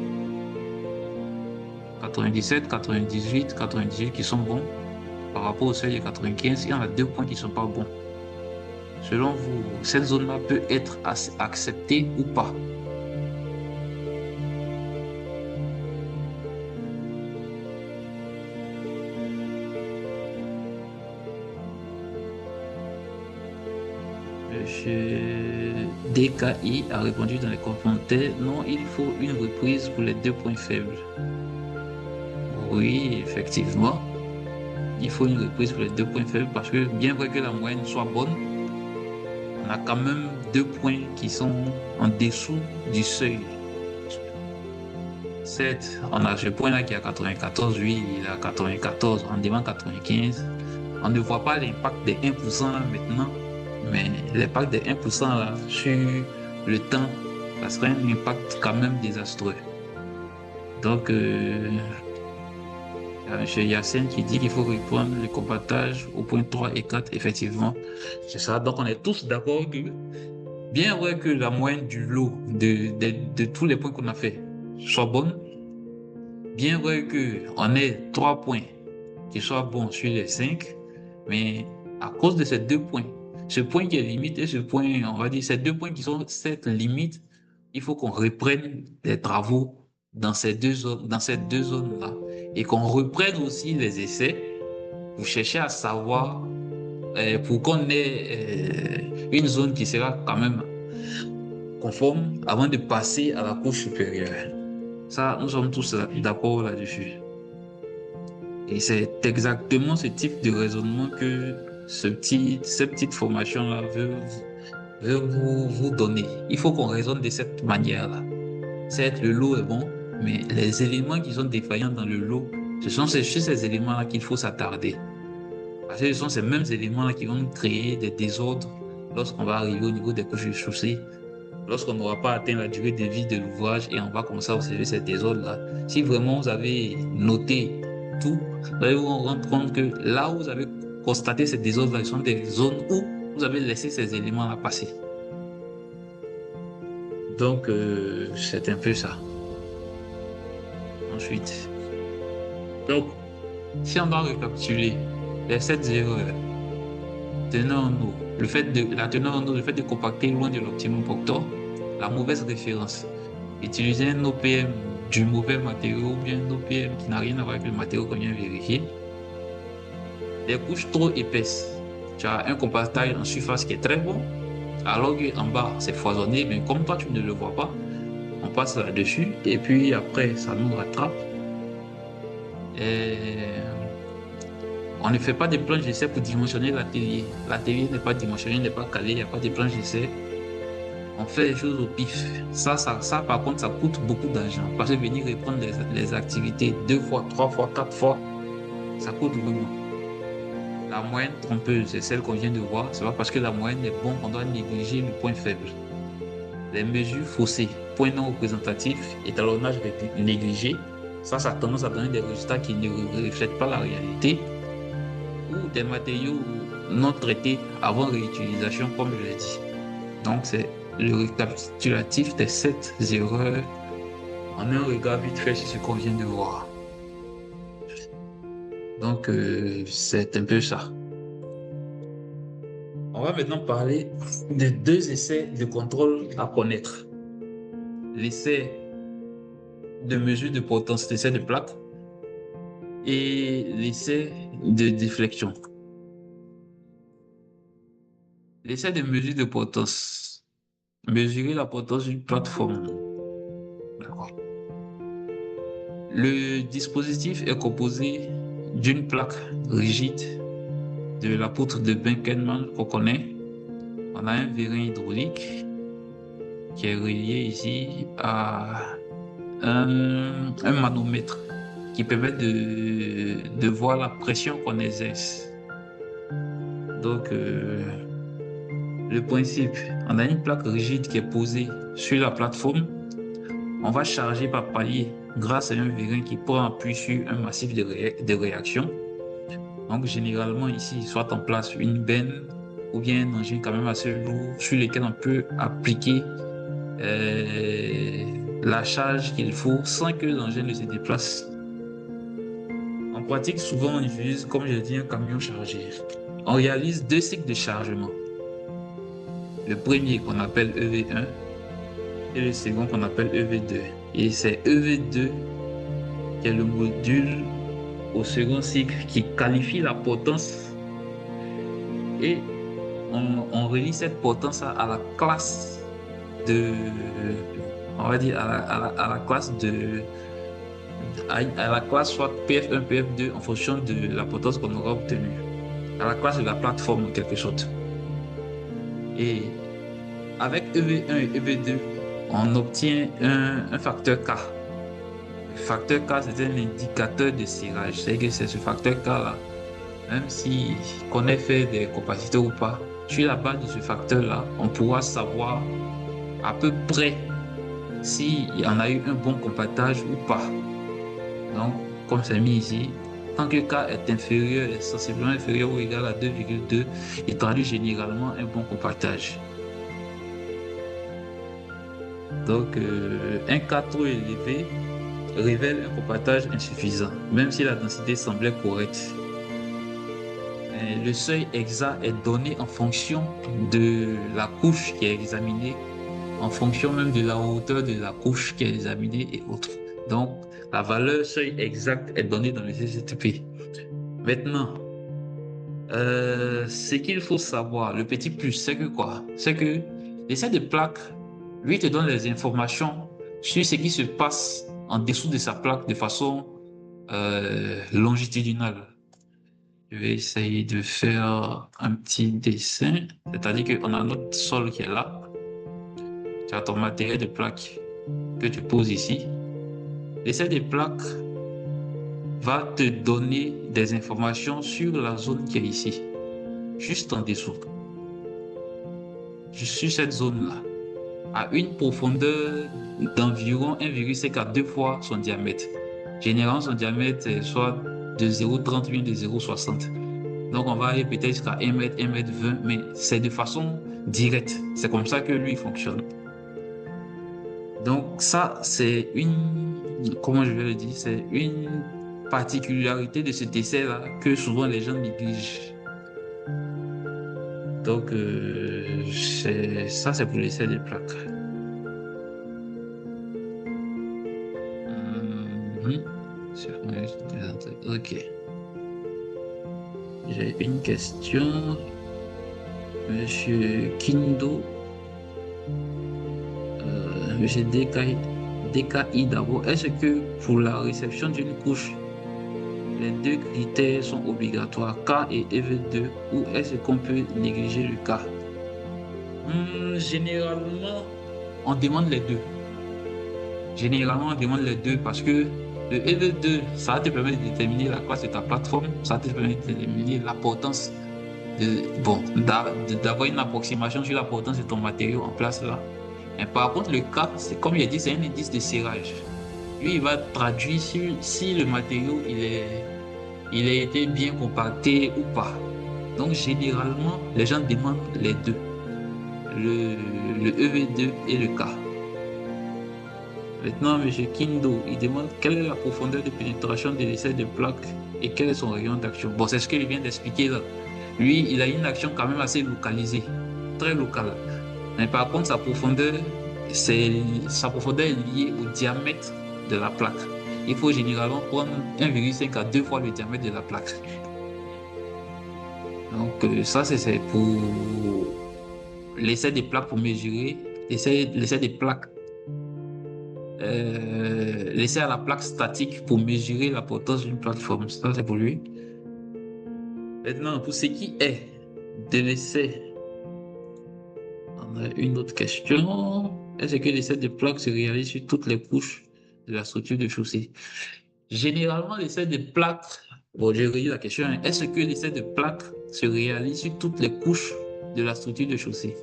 97, 98, 98 qui sont bons. Par rapport au seuil de 95, il y en a 2 points qui ne sont pas bons. Selon vous, cette zone-là peut être acceptée ou pas? Monsieur DKI a répondu dans les commentaires, non, il faut une reprise pour les 2 points faibles. Oui, effectivement, il faut une reprise pour les 2 points faibles parce que bien vrai que la moyenne soit bonne, on a quand même 2 points qui sont en dessous du seuil. Certes, on a ce point-là qui est à 94, oui, il est à 94, on demande 95. On ne voit pas l'impact des 1% là maintenant, mais l'impact des 1% là, sur le temps, ça serait un impact quand même désastreux. Donc, Il y a M. Yassine qui dit qu'il faut reprendre le compactage au point 3 et 4. Effectivement, c'est ça. Donc, on est tous d'accord que, bien vrai que la moyenne du lot de tous les points qu'on a fait soit bonne, bien vrai qu'on ait 3 points qui soient bons sur les 5, mais à cause de ces 2 points, ce point qui est limite et ce point, on va dire, ces 2 points qui sont cette limite, il faut qu'on reprenne les travaux dans ces deux zones-là et qu'on reprenne aussi les essais pour chercher à savoir, pour qu'on ait une zone qui sera quand même conforme avant de passer à la couche supérieure. Ça, nous sommes tous d'accord là-dessus. Et c'est exactement ce type de raisonnement que cette petite formation-là veut vous donner. Il faut qu'on raisonne de cette manière-là. Certes, le lot est bon, mais les éléments qui sont défaillants dans le lot, ce sont sur ces éléments-là qu'il faut s'attarder. Parce que ce sont ces mêmes éléments-là qui vont créer des désordres lorsqu'on va arriver au niveau des couches de chaussée, lorsqu'on n'aura pas atteint la durée de vie de l'ouvrage et on va commencer à observer ces désordres-là. Si vraiment vous avez noté tout, vous allez vous rendre compte que là où vous avez constaté ces désordres-là, ce sont des zones où vous avez laissé ces éléments-là passer. Donc, c'est un peu ça. Ensuite, donc, si on doit récapituler les 7 erreurs tenant en eau, la teneur en eau, le fait de compacter loin de l'optimum proctor, la mauvaise référence, utiliser un OPM du mauvais matériau ou bien un OPM qui n'a rien à voir avec le matériau qu'on vient vérifier, des couches trop épaisses. Tu as un compactage en surface qui est très bon, alors qu'en bas c'est foisonné, mais comme toi tu ne le vois pas, on passe là-dessus et puis après ça nous rattrape. Et on ne fait pas de planches d'essai pour dimensionner l'atelier. L'atelier n'est pas dimensionné, n'est pas calé, il n'y a pas de planches d'essai. On fait les choses au pif. Ça, par contre, ça coûte beaucoup d'argent. Parce que venir reprendre les activités 2 fois, 3 fois, 4 fois, ça coûte vraiment. La moyenne trompeuse, c'est celle qu'on vient de voir. C'est pas parce que la moyenne est bonne qu'on doit négliger le point faible. Les mesures faussées, point non représentatif, étalonnage négligé, ça a tendance à donner des résultats qui ne reflètent pas la réalité, ou des matériaux non traités avant réutilisation, comme je l'ai dit. Donc, c'est le récapitulatif des 7 erreurs en un regard vite fait sur ce qu'on vient de voir. Donc, c'est un peu ça. On va maintenant parler des 2 essais de contrôle à connaître. L'essai de mesure de potence, l'essai de plaque, et l'essai de déflexion. L'essai de mesure de potence. Mesurer la potence d'une plateforme. D'accord. Le dispositif est composé d'une plaque rigide de la poutre de Benkelman qu'on connaît. On a un vérin hydraulique qui est relié ici à un manomètre qui permet de voir la pression qu'on exerce. Donc, le principe, on a une plaque rigide qui est posée sur la plateforme. On va charger par palier grâce à un vérin qui prend appui sur un massif de réaction. Donc, généralement, ici, soit en place une benne ou bien un engin quand même assez lourd sur lequel on peut appliquer la charge qu'il faut sans que l'engin ne se déplace. En pratique, souvent, on utilise, comme je dis, un camion chargé. On réalise 2 cycles de chargement. Le premier qu'on appelle EV1 et le second qu'on appelle EV2. Et c'est EV2 qui est le module au second cycle qui qualifie la potence et on relie cette potence à la classe de, on va dire à la classe de, à la classe soit PF1, PF2 en fonction de la potence qu'on aura obtenue, à la classe de la plateforme en quelque sorte. Et avec EV1 et EV2, on obtient un facteur K. Le facteur K, c'est un indicateur de cirage. C'est que c'est ce facteur K-là, même si qu'on ait fait des capaciteurs ou pas, sur la base de ce facteur-là, on pourra savoir à peu près s'il y en a eu un bon compactage ou pas. Donc, comme c'est mis ici, Tant que K est inférieur, est sensiblement inférieur ou égal à 2,2, il traduit généralement un bon compactage. Donc, un K trop élevé révèle un compactage insuffisant, même si la densité semblait correcte. Le seuil exact est donné en fonction de la couche qui est examinée, en fonction même de la hauteur de la couche qui est examinée et autres. Donc, la valeur seuil exact est donnée dans le CCTP. Maintenant, ce qu'il faut savoir, le petit plus, c'est que quoi? C'est que l'essai de plaque, lui, te donne les informations sur ce qui se passe en dessous de sa plaque de façon longitudinale. Je vais essayer de faire un petit dessin, c'est-à-dire qu'on a notre sol qui est là. Tu as ton matériel de plaque que tu poses ici. L'essai de plaque va te donner des informations sur la zone qui est ici, juste en dessous. Sur cette zone-là, à une profondeur d'environ 1,5 à 2 fois son diamètre. Généralement, son diamètre est soit de 0,30 ou de 0,60. Donc, on va aller peut-être jusqu'à 1 mètre, 1 mètre 20, mais c'est de façon directe. C'est comme ça que lui fonctionne. Donc, ça, c'est comment je vais le dire, c'est une particularité de cet essai-là que souvent les gens négligent. Donc, ça, c'est pour l'essai des plaques. Ok. J'ai une question. Monsieur Kindo. Monsieur DKI d'abord. Est-ce que pour la réception d'une couche, les deux critères sont obligatoires, K et EV2, ou est-ce qu'on peut négliger le K? Généralement, on demande les deux. Généralement, on demande les deux parce que le EV2, ça va te permettre de déterminer la classe de ta plateforme, ça va te permettre de déterminer l'importance d'avoir une approximation sur l'importance de ton matériau en place là. Et par contre, le K, c'est comme il a dit, c'est un indice de serrage. Lui, il va traduire si le matériau il a été bien compacté ou pas. Donc, généralement, les gens demandent les deux, le EV2 et le K. Maintenant, M. Kindo, il demande quelle est la profondeur de pénétration de l'essai de plaque et quel est son rayon d'action. Bon, c'est ce qu'il vient d'expliquer là. Lui, il a une action quand même assez localisée, très locale. Mais par contre, sa profondeur est liée au diamètre de la plaque. Il faut généralement prendre 1,5 à 2 fois le diamètre de la plaque. Donc, ça, c'est pour l'essai des plaques pour mesurer, l'essai des plaques. L'essai à la plaque statique pour mesurer la potence d'une plateforme. Ça, c'est pour lui. Maintenant, pour ce qui est de l'essai, on a une autre question. Est-ce que l'essai de plaque se réalise sur toutes les couches de la structure de chaussée? Généralement, l'essai de plaque, bon, j'ai relis la question, est-ce que l'essai de plaque se réalise sur toutes les couches de la structure de chaussée?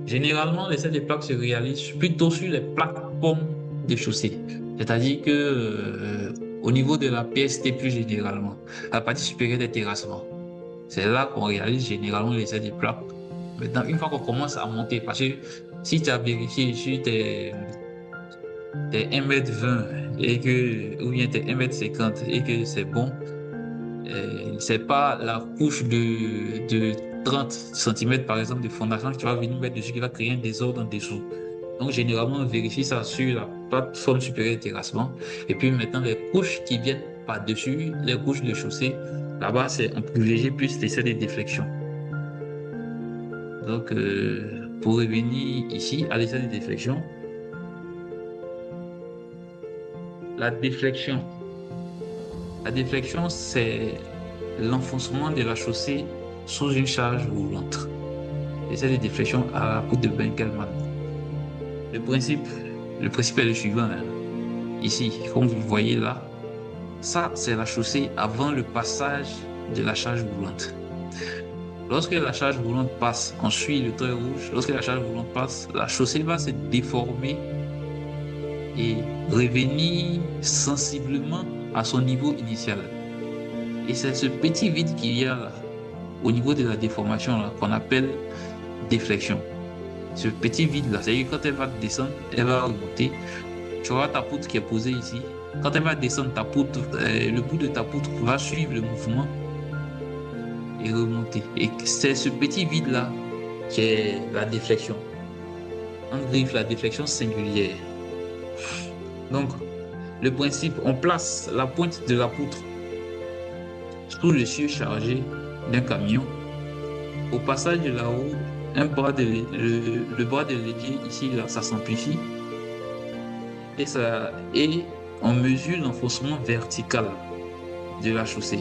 Généralement, l'essai de plaque se réalise plutôt sur les plates-pommes de chaussée. C'est-à-dire que au niveau de la PST plus généralement, la partie supérieure des terrassements, c'est là qu'on réalise généralement l'essai de plaque. Maintenant, une fois qu'on commence à monter, parce que si tu as vérifié sur tes 1,20 m et ou bien tes 1,50 m et que c'est bon, c'est pas la couche de 30 cm par exemple de fondation que tu vas venir mettre dessus qui va créer un désordre en dessous. Donc généralement on vérifie ça sur la plateforme supérieure de terrassement et puis maintenant les couches qui viennent par-dessus, les couches de chaussée, là-bas on privilégie plus l'essai de déflexion. Donc pour revenir ici à l'essai de déflexion, la déflexion, c'est l'enfoncement de la chaussée sous une charge roulante. L'essai de déflexion à la poudre de Benkelman. Le principe est le suivant. Ici, comme vous voyez là, ça c'est la chaussée avant le passage de la charge roulante. Lorsque la charge roulante passe, on suit le trait rouge. Lorsque la charge roulante passe, la chaussée va se déformer et revenir sensiblement à son niveau initial. Et c'est ce petit vide qu'il y a là, au niveau de la déformation là, qu'on appelle déflexion. Ce petit vide là, c'est-à-dire que quand elle va descendre, elle va remonter. Tu vois ta poutre qui est posée ici. Quand elle va descendre, ta poutre, le bout de ta poutre va suivre le mouvement et remonter. Et c'est ce petit vide là qui est la déflexion. En griffe, la déflexion singulière. Donc, le principe, on place la pointe de la poutre sous le cieux chargé d'un camion. Au passage de la roue, le bras de l'évier ici, là, ça s'amplifie et on mesure l'enfoncement vertical de la chaussée.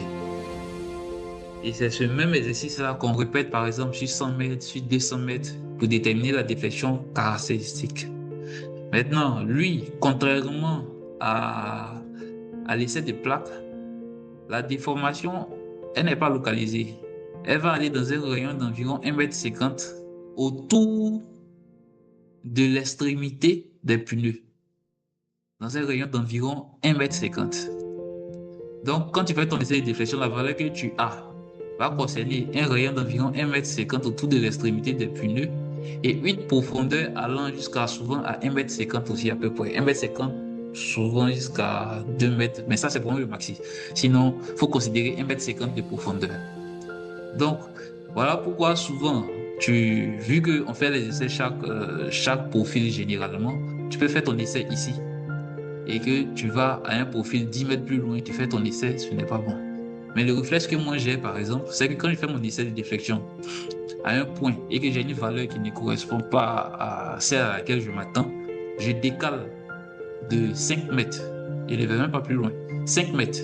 Et c'est ce même exercice-là qu'on répète par exemple sur 100 mètres, sur 200 mètres pour déterminer la déflexion caractéristique. Maintenant, lui, contrairement à l'essai de plaque, la déformation, elle n'est pas localisée. Elle va aller dans un rayon d'environ 1,50 m autour de l'extrémité des pneus. Dans un rayon d'environ 1,50 m. Donc, quand tu fais ton essai de déflexion, la valeur que tu as va concerner un rayon d'environ 1,50 m autour de l'extrémité des pneus et une profondeur allant jusqu'à souvent à 1,50 m aussi à peu près. 1,50 m souvent jusqu'à 2 mètres, mais ça c'est vraiment le maxi. Sinon, il faut considérer 1,50 m de profondeur. Donc, voilà pourquoi souvent, vu qu'on fait les essais chaque profil généralement, tu peux faire ton essai ici et que tu vas à un profil 10 mètres plus loin, tu fais ton essai, ce n'est pas bon. Mais le réflexe que moi j'ai par exemple, c'est que quand je fais mon essai de déflexion à un point et que j'ai une valeur qui ne correspond pas à celle à laquelle je m'attends, je décale de 5 mètres, et je ne vais même pas plus loin, 5 mètres,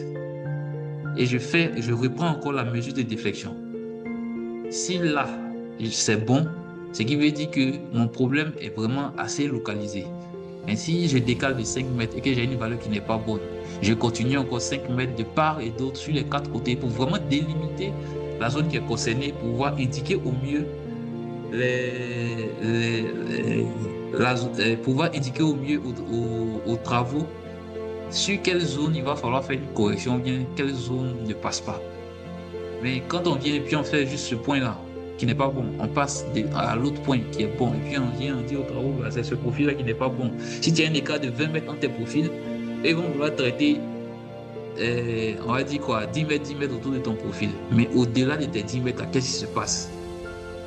et je reprends encore la mesure de déflexion. Si là, c'est bon, ce qui veut dire que mon problème est vraiment assez localisé. Mais si je décale de 5 mètres et que j'ai une valeur qui n'est pas bonne, je continue encore 5 mètres de part et d'autre sur les 4 côtés pour vraiment délimiter la zone qui est concernée, pour pouvoir indiquer au mieux pouvoir indiquer au mieux aux travaux sur quelle zone il va falloir faire une correction, ou bien quelle zone ne passe pas. Mais quand on vient et puis on fait juste ce point-là, qui n'est pas bon, on passe à l'autre point qui est bon, et puis on vient, on dit aux travaux, bah, c'est ce profil-là qui n'est pas bon. Si tu as un écart de 20 mètres entre tes profils, ils vont vouloir traiter, on va dire quoi, 10 mètres autour de ton profil. Mais au-delà de tes 10 mètres, qu'est-ce qui se passe?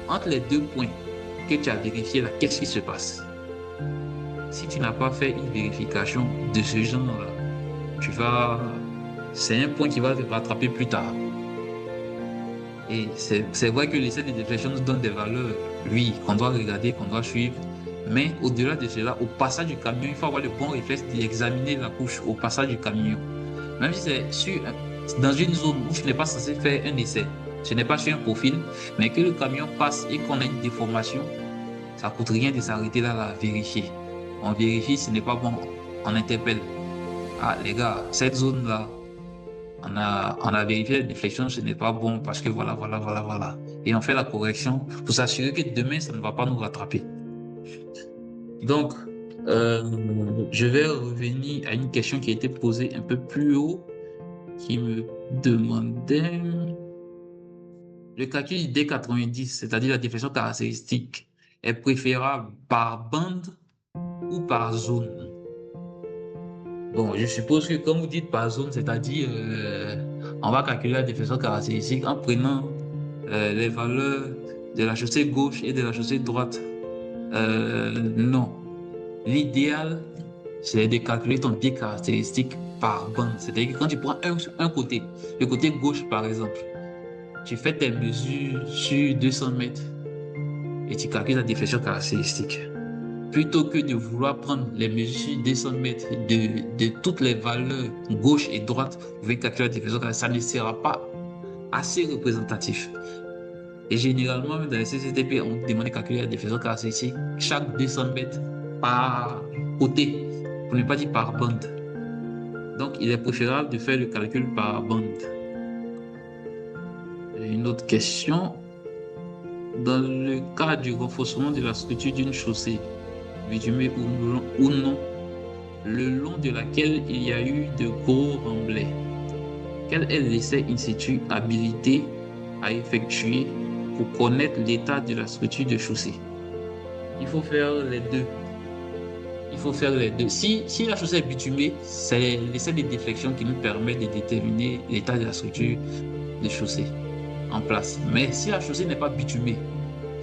Entre les deux points que tu as vérifiés là, qu'est-ce qui se passe? Si tu n'as pas fait une vérification de ce genre-là, c'est un point qui va te rattraper plus tard. Et c'est vrai que l'essai de déflexion nous donne des valeurs, oui, qu'on doit regarder, qu'on doit suivre. Mais au-delà de cela, au passage du camion, il faut avoir le bon réflexe d'examiner la couche au passage du camion. Même si c'est dans une zone où tu n'es pas censé faire un essai, ce n'est pas sur un profil, mais que le camion passe et qu'on a une déformation, ça ne coûte rien de s'arrêter là à vérifier. On vérifie, ce n'est pas bon, on interpelle. Ah les gars, cette zone-là, on a vérifié la déflexion, ce n'est pas bon parce que voilà. Et on fait la correction pour s'assurer que demain, ça ne va pas nous rattraper. Donc, je vais revenir à une question qui a été posée un peu plus haut, qui me demandait le calcul du D90, c'est-à-dire la déflexion caractéristique, est préférable par bande ou par zone? Bon, je suppose que quand vous dites par zone, c'est-à-dire on va calculer la déflexion caractéristique en prenant les valeurs de la chaussée gauche et de la chaussée droite. Non. L'idéal, c'est de calculer ton D caractéristique par bande. C'est-à-dire que quand tu prends un côté, le côté gauche par exemple, tu fais tes mesures sur 200 mètres et tu calcules la déflexion caractéristique. Plutôt que de vouloir prendre les mesures 200 mètres de toutes les valeurs gauche et droite, vous pouvez calculer la déflexion caractéristique, ça ne sera pas assez représentatif. Et généralement, dans les CCTP, on demande de calculer la déflexion caractéristique chaque 200 mètres par côté, pour ne pas dire par bande. Donc, il est préférable de faire le calcul par bande. Une autre question. Dans le cas du renforcement de la structure d'une chaussée, bitumée ou non, le long de laquelle il y a eu de gros remblais, Quel est l'essai in situ habilité à effectuer pour connaître l'état de la structure de chaussée? Il faut faire les deux. Il faut faire les deux. Si la chaussée est bitumée, c'est l'essai de déflexion qui nous permet de déterminer l'état de la structure de chaussée en place. Mais si la chaussée n'est pas bitumée,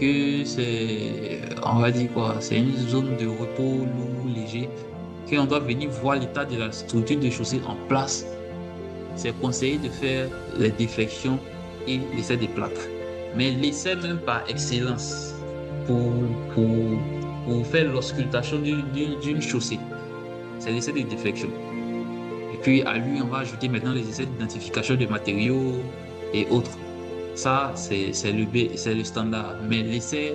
que c'est, on va dire quoi, c'est une zone de repos lourd, léger, qu'on doit venir voir l'état de la structure de chaussée en place, c'est conseillé de faire les déflexions et l'essai des plaques. Mais l'essai même par excellence pour, pour, pour faire l'auscultation d'une chaussée, c'est l'essai de déflexion. Et puis à lui, on va ajouter maintenant les essais d'identification de matériaux et autres. Ça, c'est le standard. Mais l'essai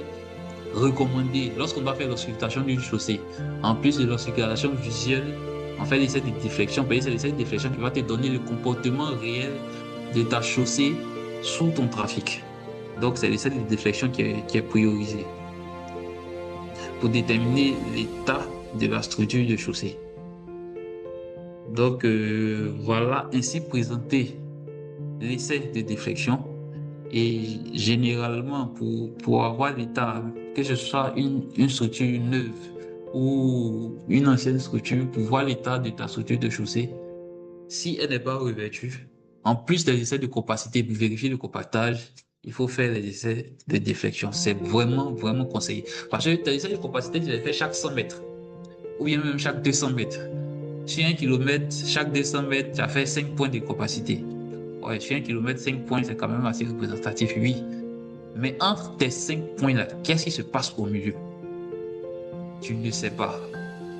recommandé, lorsqu'on va faire l'auscultation d'une chaussée, en plus de l'auscultation visuelle, on fait l'essai de déflexion. C'est l'essai de déflexion qui va te donner le comportement réel de ta chaussée sous ton trafic. Donc, c'est l'essai de déflexion qui est priorisé pour déterminer l'état de la structure de chaussée. Donc, voilà ainsi présenté l'essai de déflexion. Et généralement, pour avoir l'état, que ce soit une structure neuve ou une ancienne structure, pour voir l'état de ta structure de chaussée, si elle n'est pas revêtue, en plus des essais de compacité pour vérifier le compactage, il faut faire les essais de déflexion. C'est vraiment, vraiment conseillé. Parce que tes essais de compacité, tu les fais chaque 100 mètres ou bien même chaque 200 mètres. Sur 1 kilomètre, chaque 200 mètres, tu as fait 5 points de compacité. Ouais, sur 1 kilomètre, 5 points, c'est quand même assez représentatif, oui. Mais entre tes 5 points-là, qu'est-ce qui se passe au milieu? Tu ne sais pas.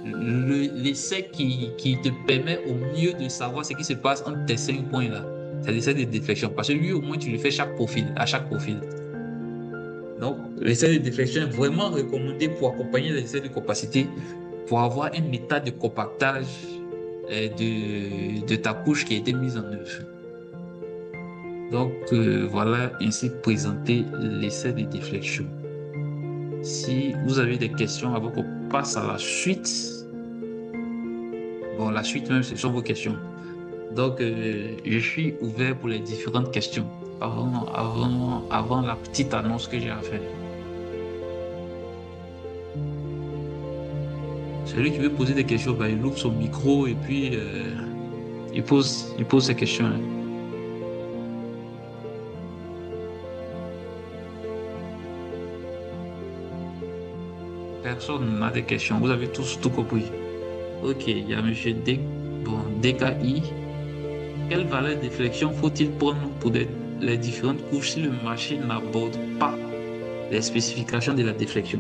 L'essai qui te permet au mieux de savoir ce qui se passe entre tes 5 points-là, c'est l'essai de déflexion. Parce que lui, au moins, tu le fais à chaque profil. Donc, l'essai de déflexion est vraiment recommandé pour accompagner l'essai de compacité, pour avoir un état de compactage de ta couche qui a été mise en œuvre. Donc, voilà ainsi présenté l'essai de déflexion. Si vous avez des questions avant qu'on passe à la suite, bon, la suite même, ce sont vos questions. Donc, je suis ouvert pour les différentes questions avant la petite annonce que j'ai à faire. Celui qui veut poser des questions, ben, il ouvre son micro et puis il pose ses questions. Personne n'a des questions. Vous avez tous tout compris. Ok, il y a M. DKI. Quelle valeur de flexion faut-il prendre pour les différentes couches si le marché n'aborde pas les spécifications de la déflexion?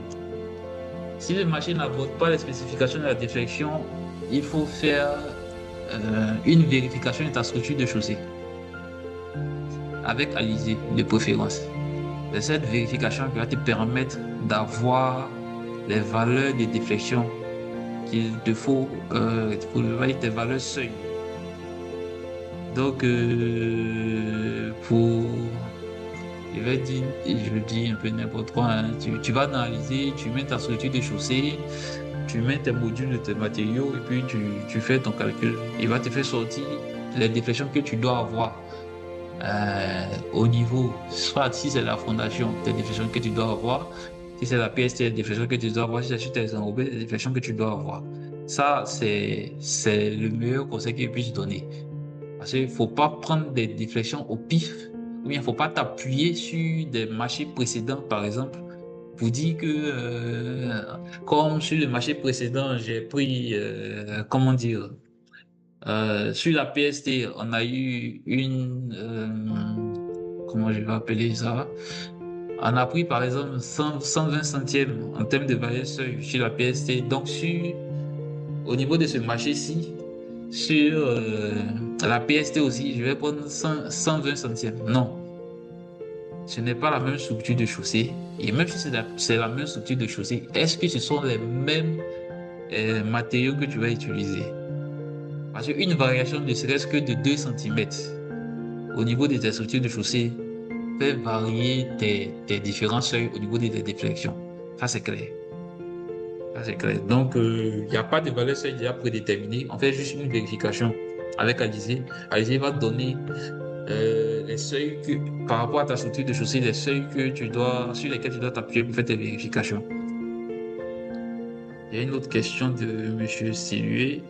Si le marché n'aborde pas les spécifications de la déflexion, il faut faire une vérification de ta structure de chaussée avec alizé de préférence. C'est cette vérification qui va te permettre d'avoir les valeurs de déflexion qu'il te faut pour tes valeurs seuil. Donc, je dis un peu n'importe quoi, hein. Tu vas analyser, tu mets ta structure de chaussée, tu mets tes modules de tes matériaux et puis tu fais ton calcul. Il va te faire sortir les déflexions que tu dois avoir au niveau, soit si c'est la fondation, tes déflexions que tu dois avoir, si c'est la PST, les déflexions que tu dois avoir, si c'est sur tes enrobés, les déflexions que tu dois avoir. Ça, c'est le meilleur conseil qu'il puisse donner. Parce qu'il ne faut pas prendre des déflexions au pif, ou bien il ne faut pas t'appuyer sur des marchés précédents, par exemple, pour dire que, comme sur le marché précédent, j'ai pris, comment dire, sur la PST, on a eu comment je vais appeler ça? On a pris par exemple 120 centièmes en termes de valeur seuil sur la PST. Donc, au niveau de ce marché-ci, sur la PST aussi, je vais prendre 120 centièmes. Non, ce n'est pas la même structure de chaussée. Et même si c'est la même structure de chaussée, est-ce que ce sont les mêmes matériaux que tu vas utiliser? Parce qu'une variation ne serait-ce que de 2 cm au niveau de tes structures de chaussée fait varier tes différents seuils au niveau de tes déflexions. Ça, c'est clair. Ça, c'est clair. Donc, il n'y a pas de valeur seuil déjà prédéterminée. On fait juste une vérification avec Alizé. Alizé va te donner les seuils par rapport à ta structure de chaussée, les seuils sur lesquels tu dois t'appuyer pour faire tes vérifications. Il y a une autre question de Monsieur Silué.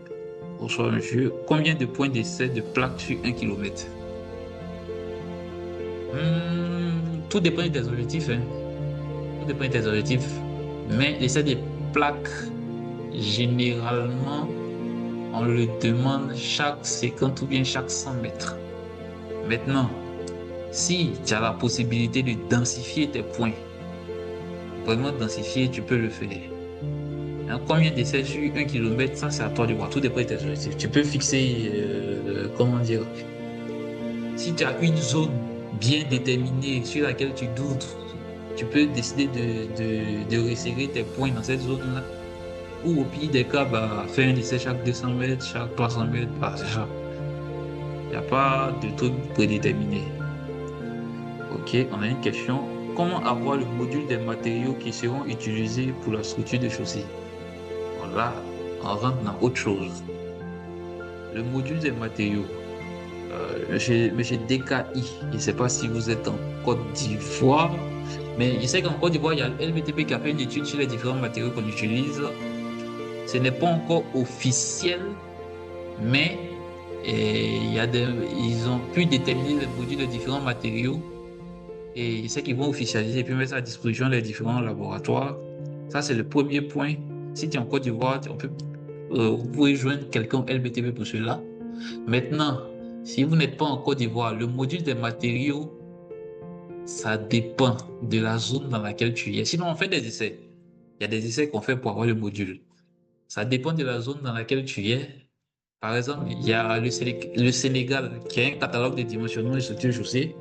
Bonsoir, monsieur. Combien de points d'essai de plaques sur 1 km? Tout dépend des objectifs, hein. Tout dépend des objectifs. Mais l'essai des plaques, généralement, on le demande chaque 50 ou bien chaque 100 mètres. Maintenant, si tu as la possibilité de densifier tes points, vraiment densifier, tu peux le faire. Hein, combien d'essais sur 1 km, ça c'est à toi de voir. Tout dépend de tes objectifs. Tu peux fixer, comment dire, si tu as une zone bien déterminée sur laquelle tu doutes, tu peux décider de resserrer tes points dans cette zone-là. Ou au pire des cas, bah, faire un essai chaque 200 mètres, chaque 300 mètres, bah, c'est ça. Il n'y a pas de truc prédéterminé. Ok, on a une question. Comment avoir le module des matériaux qui seront utilisés pour la structure de chaussée? Voilà, on rentre dans autre chose. Le module des matériaux. Monsieur DKI, je ne sais pas si vous êtes en Côte d'Ivoire, mais je sais qu'en Côte d'Ivoire, il y a LBTP qui a fait une étude sur les différents matériaux qu'on utilise. Ce n'est pas encore officiel, mais ils ont pu déterminer les produits de différents matériaux et je sais qu'ils vont officialiser et puis mettre ça à disposition des différents laboratoires. Ça, c'est le premier point. Si tu es en Côte d'Ivoire, vous pouvez joindre quelqu'un LBTP pour cela. Maintenant, si vous n'êtes pas en Côte d'Ivoire, le module des matériaux, ça dépend de la zone dans laquelle tu es. Sinon, on fait des essais. Il y a des essais qu'on fait pour avoir le module. Ça dépend de la zone dans laquelle tu es. Par exemple, il y a le Sénégal qui a un catalogue de dimensionnement de structures chaussées,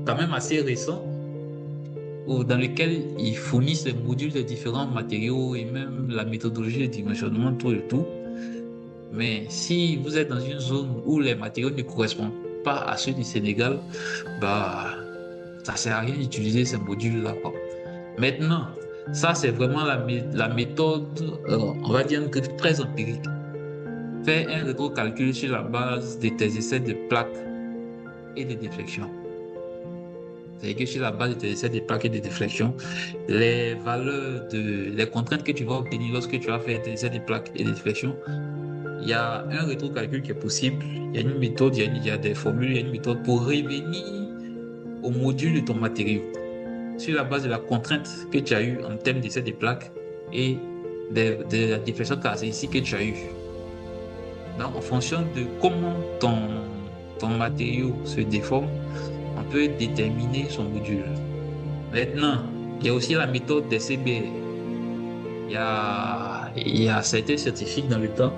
quand même assez récent, dans lequel ils fournissent les modules de différents matériaux et même la méthodologie de dimensionnement, tout et tout. Mais si vous êtes dans une zone où les matériaux ne correspondent pas à ceux du Sénégal, bah, ça ne sert à rien d'utiliser ces modules-là, quoi. Maintenant, ça, c'est vraiment la méthode, on va dire, très empirique. Faire un rétro-calcul sur la base de tes essais de plaques et de déflexion. C'est-à-dire que sur la base de tes essais de plaques et de déflexion, les contraintes que tu vas obtenir lorsque tu vas faire tes essais de plaques et de déflexion, il y a un rétro-calcul qui est possible. Il y a une méthode, il y a des formules, il y a une méthode pour revenir au module de ton matériau sur la base de la contrainte que tu as eue en termes d'essai de plaques et de la déflexion caractéristique que tu as eue. Donc, en fonction de comment ton matériau se déforme, on peut déterminer son module. Maintenant, il y a aussi la méthode des CBR. Il y a certains scientifiques dans le temps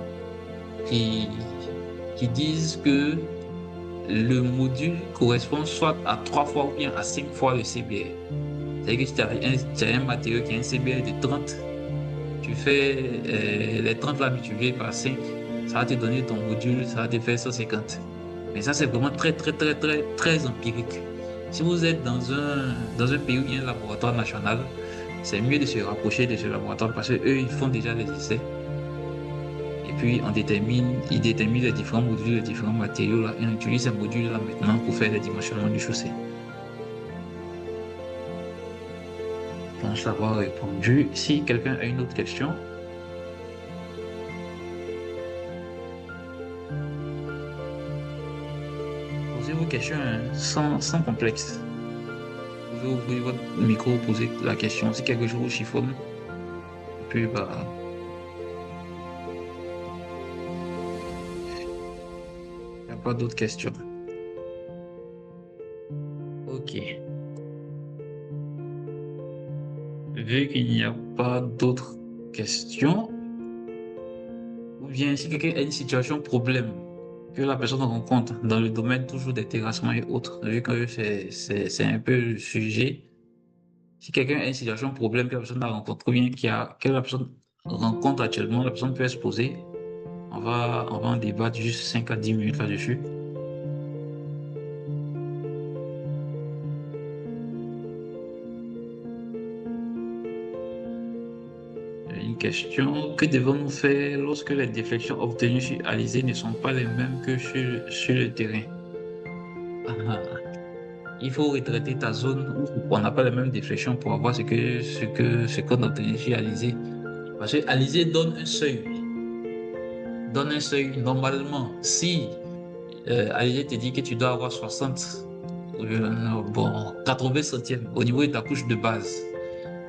qui, qui disent que le module correspond soit à 3 fois ou bien à 5 fois le CBR. C'est-à-dire que si tu as un matériau qui a un CBR de 30, tu fais les 30 là multipliés par 5, ça va te donner ton module, ça va te faire 150. Mais ça, c'est vraiment très, très, très, très, très empirique. Si vous êtes dans un pays où il y a un laboratoire national, c'est mieux de se rapprocher de ce laboratoire parce qu'eux, ils font déjà les essais. Et puis, ils déterminent les différents modules, les différents matériaux là, et on utilise ces modules là maintenant pour faire les dimensionnements du chaussée. Je pense avoir répondu. Si quelqu'un a une autre question, posez vos questions hein, sans complexe. Vous pouvez ouvrir votre micro, poser la question. Si quelque chose vous chiffonne, et puis bah, il n'y a pas d'autres questions. Ok. Vu qu'il n'y a pas d'autres questions, ou bien si quelqu'un a une situation problème que la personne rencontre dans le domaine toujours des terrassements et autres, vu que c'est un peu le sujet. Si quelqu'un a une situation problème que la personne a rencontré ou bien que la personne rencontre actuellement, la personne peut exposer. On va en débattre juste 5 à 10 minutes là-dessus. Une question. Que devons-nous faire lorsque les déflections obtenues sur Alizé ne sont pas les mêmes que sur le terrain? Ah, il faut retraiter ta zone où on n'a pas les mêmes déflections pour avoir ce qu'on a obtenu sur Alizé. Parce que Alizé donne un seuil. Donne un seuil. Normalement, si Alizé te dit que tu dois avoir 60, bon, 80 centièmes au niveau de ta couche de base,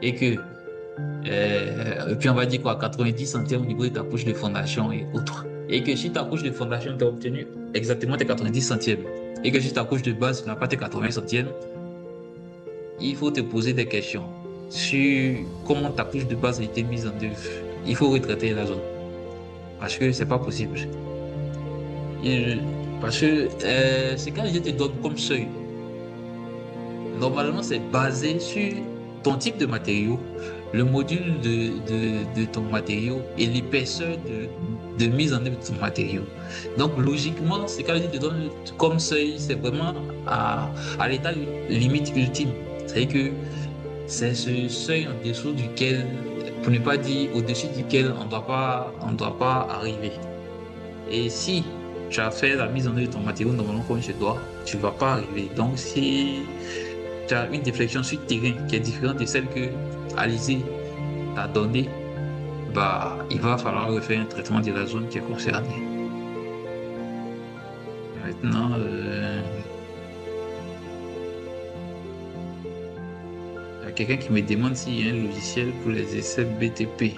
et que puis on va dire quoi, 90 centièmes au niveau de ta couche de fondation et autres. Et que si ta couche de fondation t'a obtenu exactement tes 90 centièmes, et que si ta couche de base n'a pas tes 80 centièmes, il faut te poser des questions sur comment ta couche de base a été mise en œuvre. Il faut retraiter la zone. Parce que c'est pas possible. Parce que c'est quand je te donne comme seuil. Normalement, c'est basé sur ton type de matériau, le module de ton matériau et l'épaisseur de mise en œuvre de ton matériau. Donc, logiquement, c'est quand je te donne comme seuil, c'est vraiment à l'état limite ultime. C'est-à-dire que c'est ce seuil en dessous duquel, pour ne pas dire au-dessus duquel on ne doit pas arriver. Et si tu as fait la mise en œuvre de ton matériau normalement comme je dois, tu ne vas pas arriver. Donc, si tu as une déflexion sur terrain qui est différente de celle que Alizé t'a donnée, bah, il va falloir refaire un traitement de la zone qui est concernée. Maintenant, il y a quelqu'un qui me demande s'il y a un logiciel pour les essais BTP.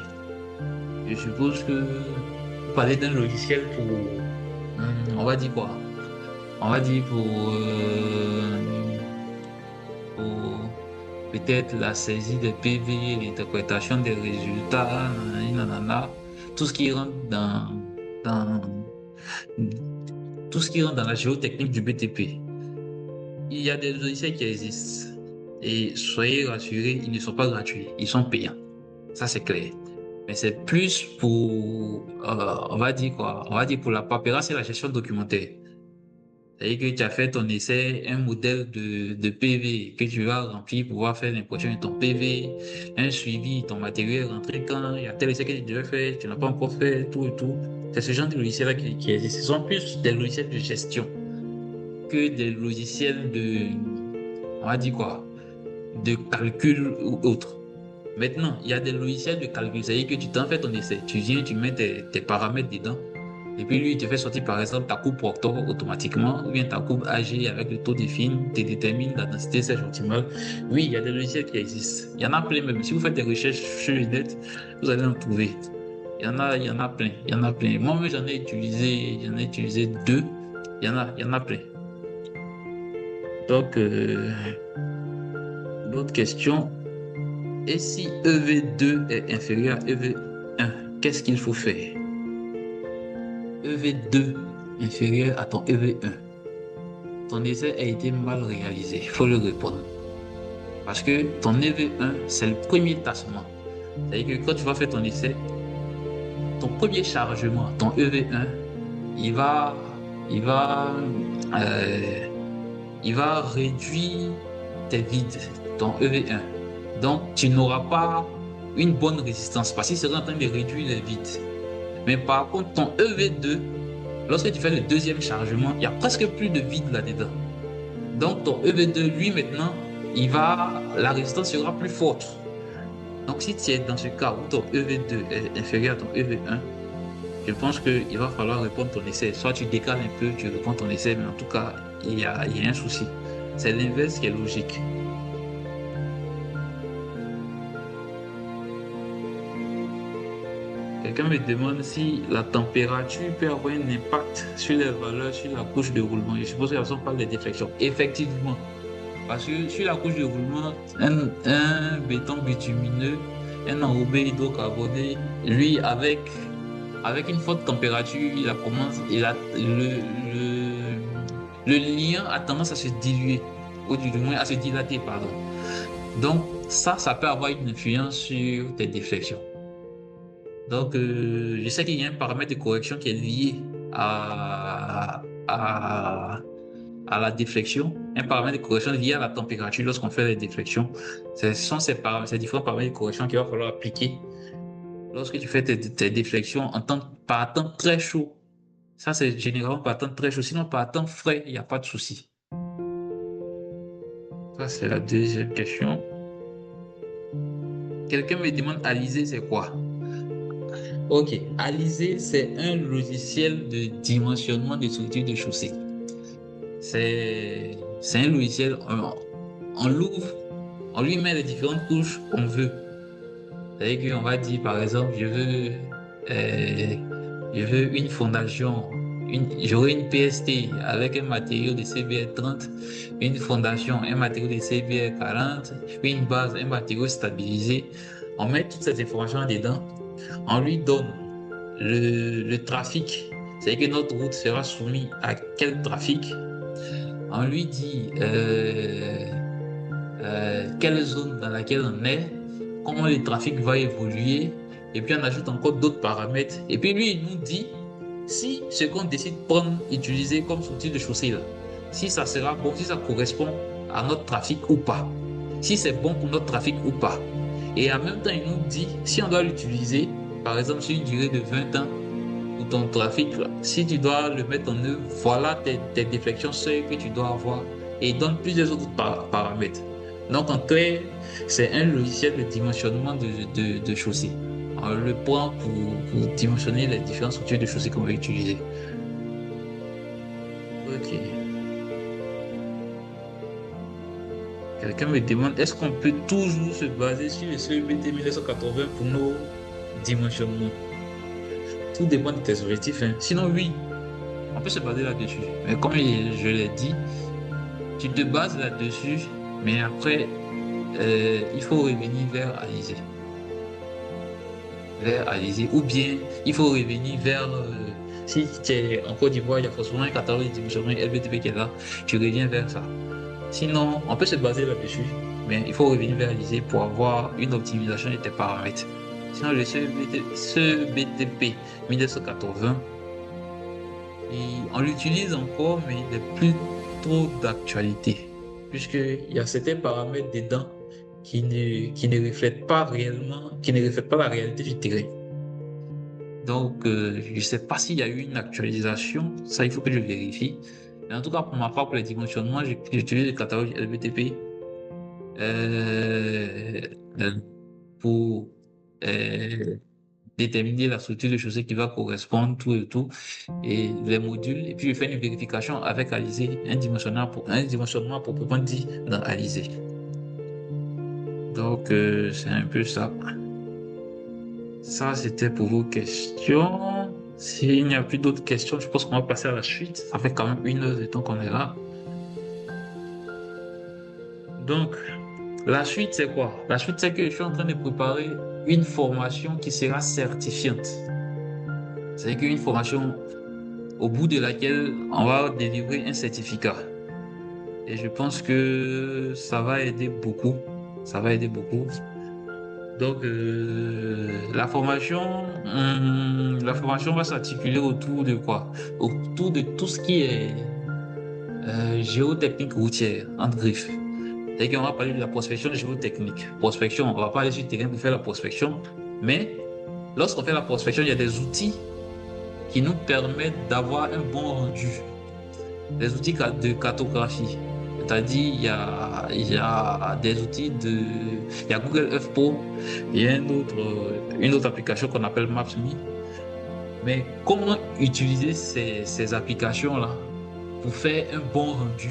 Je suppose que vous parlez d'un logiciel pour, on va dire quoi? On va dire pour peut-être la saisie des PV, l'interprétation des résultats, nanana, tout ce qui rentre dans tout ce qui rentre dans la géotechnique du BTP. Il y a des logiciels qui existent et soyez rassurés, ils ne sont pas gratuits, ils sont payants. Ça, c'est clair. Mais c'est plus pour, on va dire quoi? On va dire pour la paperasse et la gestion documentaire. C'est-à-dire que tu as fait ton essai, un modèle de PV que tu vas remplir pour pouvoir faire l'impression de ton PV, un suivi, ton matériel rentré quand, il y a tel essai que tu devais faire, tu n'as pas encore fait, tout et tout. C'est ce genre de logiciels-là qui existent. Ce sont plus des logiciels de gestion que des logiciels on va dire quoi, de calcul ou autre. Maintenant, il y a des logiciels de calcul, c'est-à-dire que tu t'en fais ton essai, tu viens, tu mets tes paramètres dedans. Et puis lui, il te fait sortir par exemple ta coupe Proctor automatiquement, ou bien ta coupe AG avec le taux de fine, te détermine la densité sèche optimale. Oui, il y a des logiciels qui existent. Il y en a plein même. Si vous faites des recherches sur le net, vous allez en trouver. Il y en a plein. Il y en a plein. Moi-même, j'en ai utilisé deux. Il y en a plein. Donc, l'autre question. Et si EV2 est inférieur à EV1, qu'est-ce qu'il faut faire? EV2 inférieur à ton EV1. Ton essai a été mal réalisé, il faut le répondre. Parce que ton EV1, c'est le premier tassement. C'est-à-dire que quand tu vas faire ton essai, ton premier chargement, ton EV1, il va réduire tes vides, ton EV1. Donc, tu n'auras pas une bonne résistance parce qu'il sera en train de réduire les vides. Mais par contre, ton EV2, lorsque tu fais le deuxième chargement, il n'y a presque plus de vide là-dedans. Donc, ton EV2, lui, maintenant, la résistance sera plus forte. Donc, si tu es dans ce cas où ton EV2 est inférieur à ton EV1, je pense qu'il va falloir répondre ton essai. Soit tu décales un peu, tu réponds ton essai, mais en tout cas, il y a un souci. C'est l'inverse qui est logique. Quelqu'un me demande si la température peut avoir un impact sur les valeurs sur la couche de roulement. Je suppose qu'elles sont pas des déflections. Effectivement. Parce que sur la couche de roulement, un béton bitumineux, un enrobé hydrocarboné, lui, avec une forte température, le lien a tendance à se diluer, ou du moins à se dilater, pardon. Donc, ça peut avoir une influence sur tes déflections. Donc, je sais qu'il y a un paramètre de correction qui est lié à la déflexion, un paramètre de correction lié à la température lorsqu'on fait les déflexions. Ce sont ces différents paramètres de correction qu'il va falloir appliquer Lorsque tu fais tes déflexions par temps très chaud, ça c'est généralement par temps très chaud. Sinon, par temps frais, il n'y a pas de souci. Ça, c'est la deuxième question. Quelqu'un me demande Alizé, c'est quoi? Ok, Alizé, c'est un logiciel de dimensionnement de structure de chaussée. C'est un logiciel, on l'ouvre, on lui met les différentes couches qu'on veut. C'est-à-dire qu'on va dire, par exemple, euh, je veux une fondation, j'aurai une PST avec un matériau de CBR 30, une fondation, un matériau de CBR 40, une base, un matériau stabilisé. On met toutes ces informations dedans, on lui donne le trafic, c'est-à-dire que notre route sera soumise à quel trafic. On lui dit quelle zone dans laquelle on est, comment le trafic va évoluer, et puis on ajoute encore d'autres paramètres. Et puis lui, il nous dit si ce qu'on décide de prendre, utiliser comme outil de chaussée là, si ça sera bon, si ça correspond à notre trafic ou pas, si c'est bon pour notre trafic ou pas. Et en même temps, il nous dit si on doit l'utiliser, par exemple, sur une durée de 20 ans, pour ton trafic, si tu dois le mettre en œuvre, voilà tes déflexions seules que tu dois avoir et il donne plusieurs autres paramètres. Donc, en clair, c'est un logiciel de dimensionnement de chaussées. On le prend pour dimensionner les différentes structures de chaussées qu'on va utiliser. Ok. Quelqu'un me demande est-ce qu'on peut toujours se baser sur le CEBT 1980 pour nos dimensionnements? Tout dépend de tes objectifs, hein. Sinon, oui, on peut se baser là-dessus. Mais comme je l'ai dit, tu te bases là-dessus, mais après, il faut revenir vers Alizé. Vers Alizé. Ou bien, il faut revenir vers... si tu es en Côte d'Ivoire, il y a forcément un catalogue de dimensionnement LBTP qui est là. Tu reviens vers ça. Sinon, on peut se baser là-dessus, mais il faut revenir vers Alizé pour avoir une optimisation de tes paramètres. Sinon, ce BTP 1980, on l'utilise encore, mais il n'est plus trop d'actualité, puisqu'il y a certains paramètres dedans qui ne reflètent pas réellement, qui ne reflètent pas la réalité du terrain. Donc, je ne sais pas s'il y a eu une actualisation, ça il faut que je vérifie. Mais en tout cas, pour ma part, pour les dimensionnements, j'utilise le catalogue LBTP pour déterminer la structure de chaussée qui va correspondre, tout et tout, et les modules. Et puis, je fais une vérification avec Alizé, un dimensionnement proprement dit dans Alizé. Donc, c'est un peu ça. Ça, c'était pour vos questions. S'il n'y a plus d'autres questions, je pense qu'on va passer à la suite. Ça fait quand même 1 heure de temps qu'on est là. Donc, la suite, c'est quoi? La suite, c'est que je suis en train de préparer une formation qui sera certifiante. C'est qu'une formation au bout de laquelle on va délivrer un certificat. Et je pense que ça va aider beaucoup. Ça va aider beaucoup. Donc, la formation va s'articuler autour de quoi? Autour de tout ce qui est géotechnique routière, entre griffes. C'est-à-dire qu'on va parler de la prospection géotechnique. Prospection, on va pas aller sur le terrain pour faire la prospection, mais lorsqu'on fait la prospection, il y a des outils qui nous permettent d'avoir un bon rendu. Des outils de cartographie. C'est-à-dire, il y a des outils il y a Google Earth Pro, il y a une autre application qu'on appelle Maps.me. Mais comment utiliser ces applications-là pour faire un bon rendu?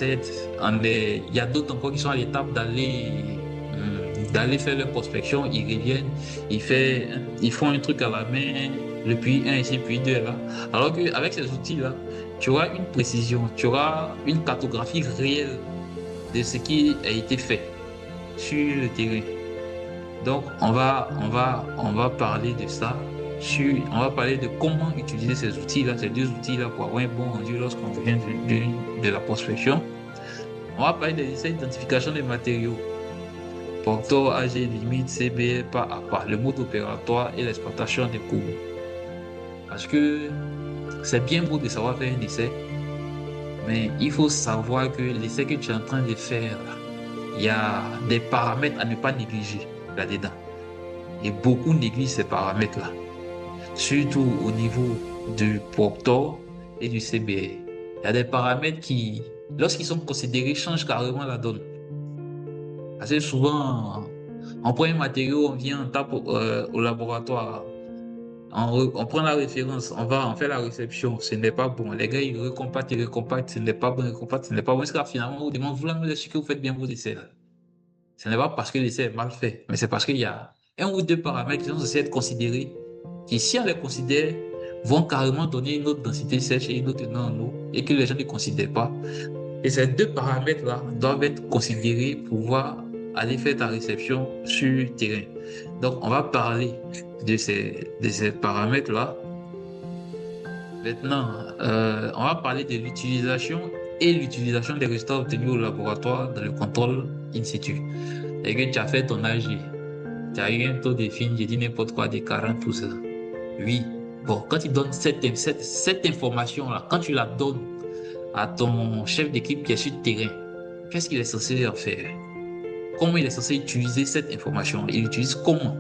Il y a d'autres encore qui sont à l'étape d'aller faire leur prospection, ils reviennent, ils font un truc à la main, le puits 1 ici, puis 2 là. Alors qu'avec ces outils-là, tu auras une précision, tu auras une cartographie réelle de ce qui a été fait sur le terrain. Donc, on va parler de ça. On va parler de comment utiliser ces outils-là, ces deux outils-là pour avoir un bon rendu lorsqu'on vient de la prospection. On va parler des essais d'identification des matériaux. Porteur, AG, limite, CBR, pas à pas, le mode opératoire et l'exploitation des courbes. Parce que c'est bien beau de savoir faire un essai, mais il faut savoir que l'essai que tu es en train de faire, il y a des paramètres à ne pas négliger là-dedans. Et beaucoup négligent ces paramètres-là, surtout au niveau du Proctor et du CBR. Il y a des paramètres qui, lorsqu'ils sont considérés, changent carrément la donne. Parce que souvent, on prend un matériau, on vient, on tape au laboratoire, on prend la référence, on fait la réception, ce n'est pas bon. Les gars, ils recompactent, ce n'est pas bon, ils recompactent, ce n'est pas bon. Est-ce que finalement, on vous demande, vous nous assurez que vous faites bien vos essais là? Ce n'est pas parce que l'essai est mal fait, mais c'est parce qu'il y a un ou deux paramètres qui sont censés être considérés, qui, si on les considère, vont carrément donner une autre densité sèche et une autre en eau, et que les gens ne considèrent pas. Et ces deux paramètres-là doivent être considérés pour pouvoir aller faire ta réception sur terrain. Donc, on va parler de ces paramètres-là. Maintenant, on va parler de l'utilisation et l'utilisation des résultats obtenus au laboratoire dans le contrôle in situ. Et que tu as fait ton AG, tu as eu un taux de film, j'ai dit n'importe quoi, des 40, tout ça. Oui. Bon, quand tu donnes cette information-là, quand tu la donnes à ton chef d'équipe qui est sur le terrain, qu'est-ce qu'il est censé en faire? Comment il est censé utiliser cette information? Il l'utilise comment?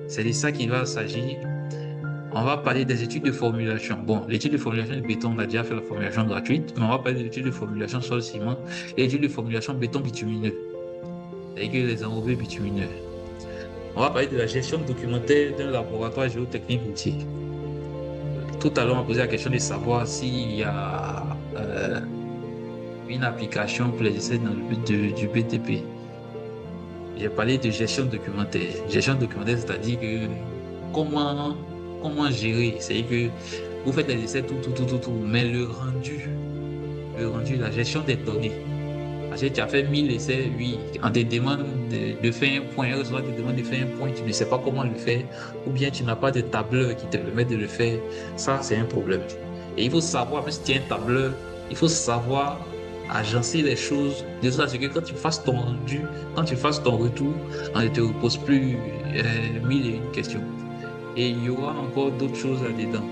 C'est de ça qu'il va s'agir. On va parler des études de formulation. Bon, l'étude de formulation de béton, on a déjà fait la formulation gratuite, mais on va parler de l'étude de formulation sol-ciment et l'étude de formulation béton-bitumineux, avec les enrobés bitumineux. On va parler de la gestion documentaire d'un laboratoire géotechnique routier. Tout à l'heure, on a posé la question de savoir s'il y a une application pour les essais dans le but du BTP. J'ai parlé de gestion documentaire. Gestion documentaire, c'est-à-dire que comment gérer. C'est-à-dire que vous faites les essais, tout, mais le rendu, la gestion des données. Parce que tu as fait 1000 essais, oui, on te demande de faire un point, soit te demande de faire un point, tu ne sais pas comment le faire, ou bien tu n'as pas de tableur qui te permet de le faire. Ça, c'est un problème. Et il faut savoir, même si tu as un tableur, il faut savoir agencer les choses de sorte que quand tu fasses ton rendu, quand tu fasses ton retour, on ne te repose plus 1001 questions. Et il y aura encore d'autres choses là-dedans.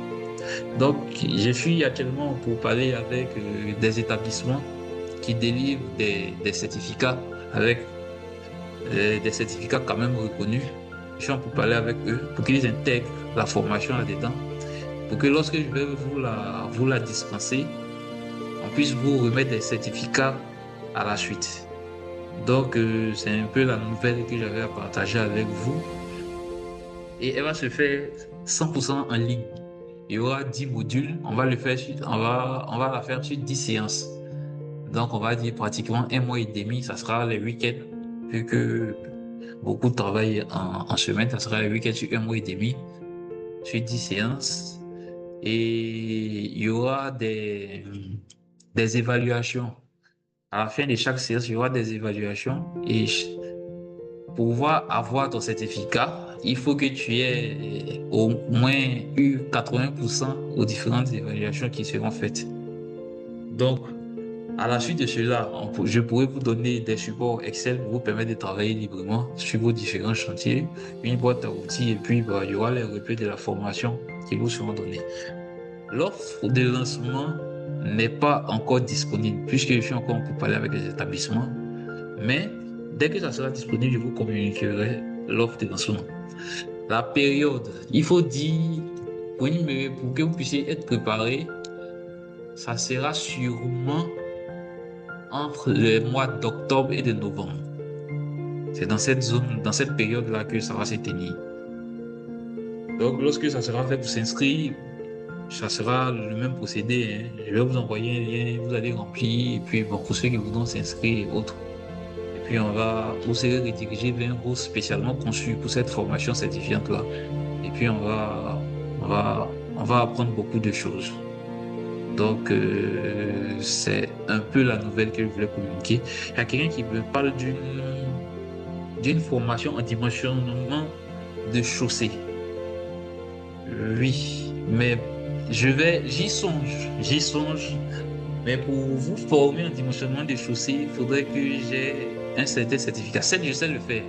Donc, je suis actuellement pour parler avec des établissements qui délivrent des certificats avec des certificats quand même reconnus. Je suis pour parler avec eux pour qu'ils intègrent la formation là-dedans, pour que lorsque je vais vous la dispenser, on puisse vous remettre des certificats à la suite. Donc, c'est un peu la nouvelle que j'avais à partager avec vous. Et elle va se faire 100% en ligne. Il y aura 10 modules. On va la faire sur 10 séances. Donc, on va dire pratiquement 1 mois et demi. Ça sera les week-ends. Vu que beaucoup travaillent en semaine, ça sera les week-ends sur 1 mois et demi. Sur 10 séances. Et il y aura des évaluations. À la fin de chaque séance, il y aura des évaluations. Et pour pouvoir avoir ton certificat, il faut que tu aies au moins eu 80% aux différentes évaluations qui seront faites. Donc, à la suite de cela, je pourrais vous donner des supports Excel pour vous permettre de travailler librement sur vos différents chantiers, une boîte à outils, et puis il y aura les replays de la formation qui vous seront donnés. L'offre de lancement n'est pas encore disponible, puisque je suis encore pour parler avec les établissements, mais dès que ça sera disponible, je vous communiquerai l'offre de lancement. La période, il faut dire, pour que vous puissiez être préparé, ça sera sûrement entre les mois d'octobre et de novembre. C'est dans cette zone, dans cette période-là que ça va se tenir. Donc, lorsque ça sera fait pour s'inscrire, ça sera le même procédé. Hein. Je vais vous envoyer un lien, vous allez remplir, et puis bon, pour ceux qui voudront s'inscrire et autres. Et puis vous serez redirigé vers un groupe spécialement conçu pour cette formation certifiante-là. Et puis on va apprendre beaucoup de choses. Donc, c'est un peu la nouvelle que je voulais communiquer. Il y a quelqu'un qui me parle d'une formation en dimensionnement de chaussée. Oui, mais j'y songe. Mais pour vous former en dimensionnement de chaussée, il faudrait que j'ai un certain certificat. Certes, je sais le faire,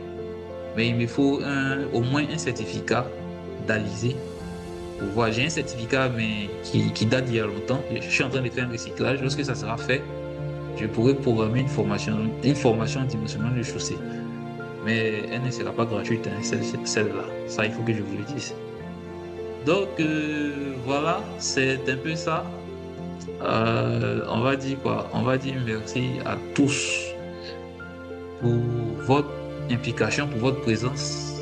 mais il me faut au moins un certificat d'Alizé. J'ai un certificat mais qui date d'il y a longtemps. Je suis en train de faire un recyclage. Lorsque ça sera fait, je pourrai programmer une formation en dimensionnement de chaussée. mais elle ne sera pas gratuite, hein, celle-là. Ça, il faut que je vous le dise. Donc, voilà, c'est un peu ça. On va dire quoi? On va dire merci à tous pour votre implication, pour votre présence.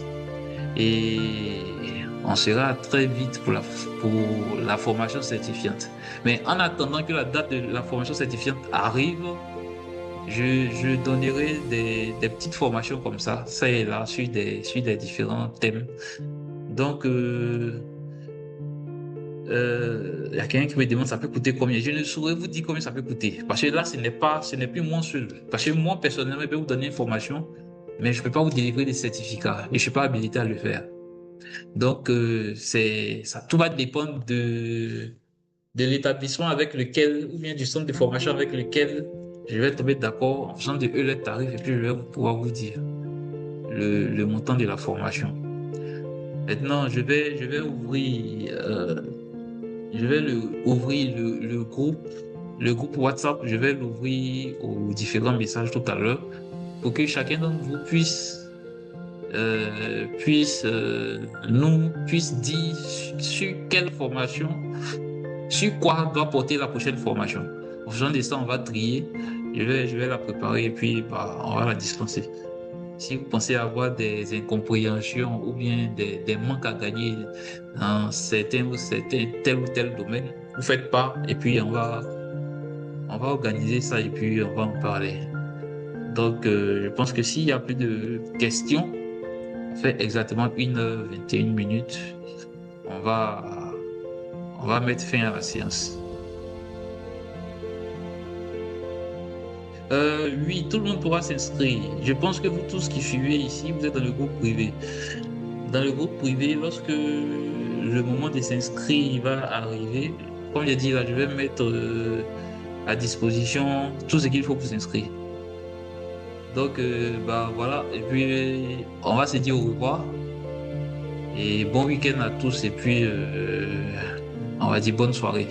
Et on sera très vite pour la formation certifiante. Mais en attendant que la date de la formation certifiante arrive, je donnerai des petites formations comme ça et là, sur des différents thèmes. Donc, y a quelqu'un qui me demande ça peut coûter combien. Je ne saurais vous dire combien ça peut coûter. Parce que là, ce n'est plus moi seul. Parce que moi, personnellement, je peux vous donner une formation, mais je ne peux pas vous délivrer des certificats. Et je ne suis pas habilité à le faire. Donc, tout va dépendre de l'établissement avec lequel, ou bien du centre de formation avec lequel je vais tomber d'accord en faisant de eux les tarifs et puis je vais pouvoir vous dire le montant de la formation. Maintenant, je vais ouvrir, ouvrir le groupe WhatsApp, je vais l'ouvrir aux différents messages tout à l'heure pour que chacun d'entre vous puisse dire sur quelle formation, sur quoi doit porter la prochaine formation. En faisant de ça, on va trier, je vais la préparer et puis on va la dispenser. Si vous pensez avoir des incompréhensions ou bien des manques à gagner dans tel ou tel domaine, vous faites pas et puis on va organiser ça et puis on va en parler. Donc, je pense que s'il y a plus de questions, on fait exactement 1h21. On va mettre fin à la séance. Oui, tout le monde pourra s'inscrire. Je pense que vous tous qui suivez ici, vous êtes dans le groupe privé. Dans le groupe privé, lorsque le moment de s'inscrire va arriver, comme j'ai dit là, je vais mettre à disposition tout ce qu'il faut pour s'inscrire. Donc, voilà. Et puis, on va se dire au revoir. Et bon week-end à tous. Et puis, on va dire bonne soirée.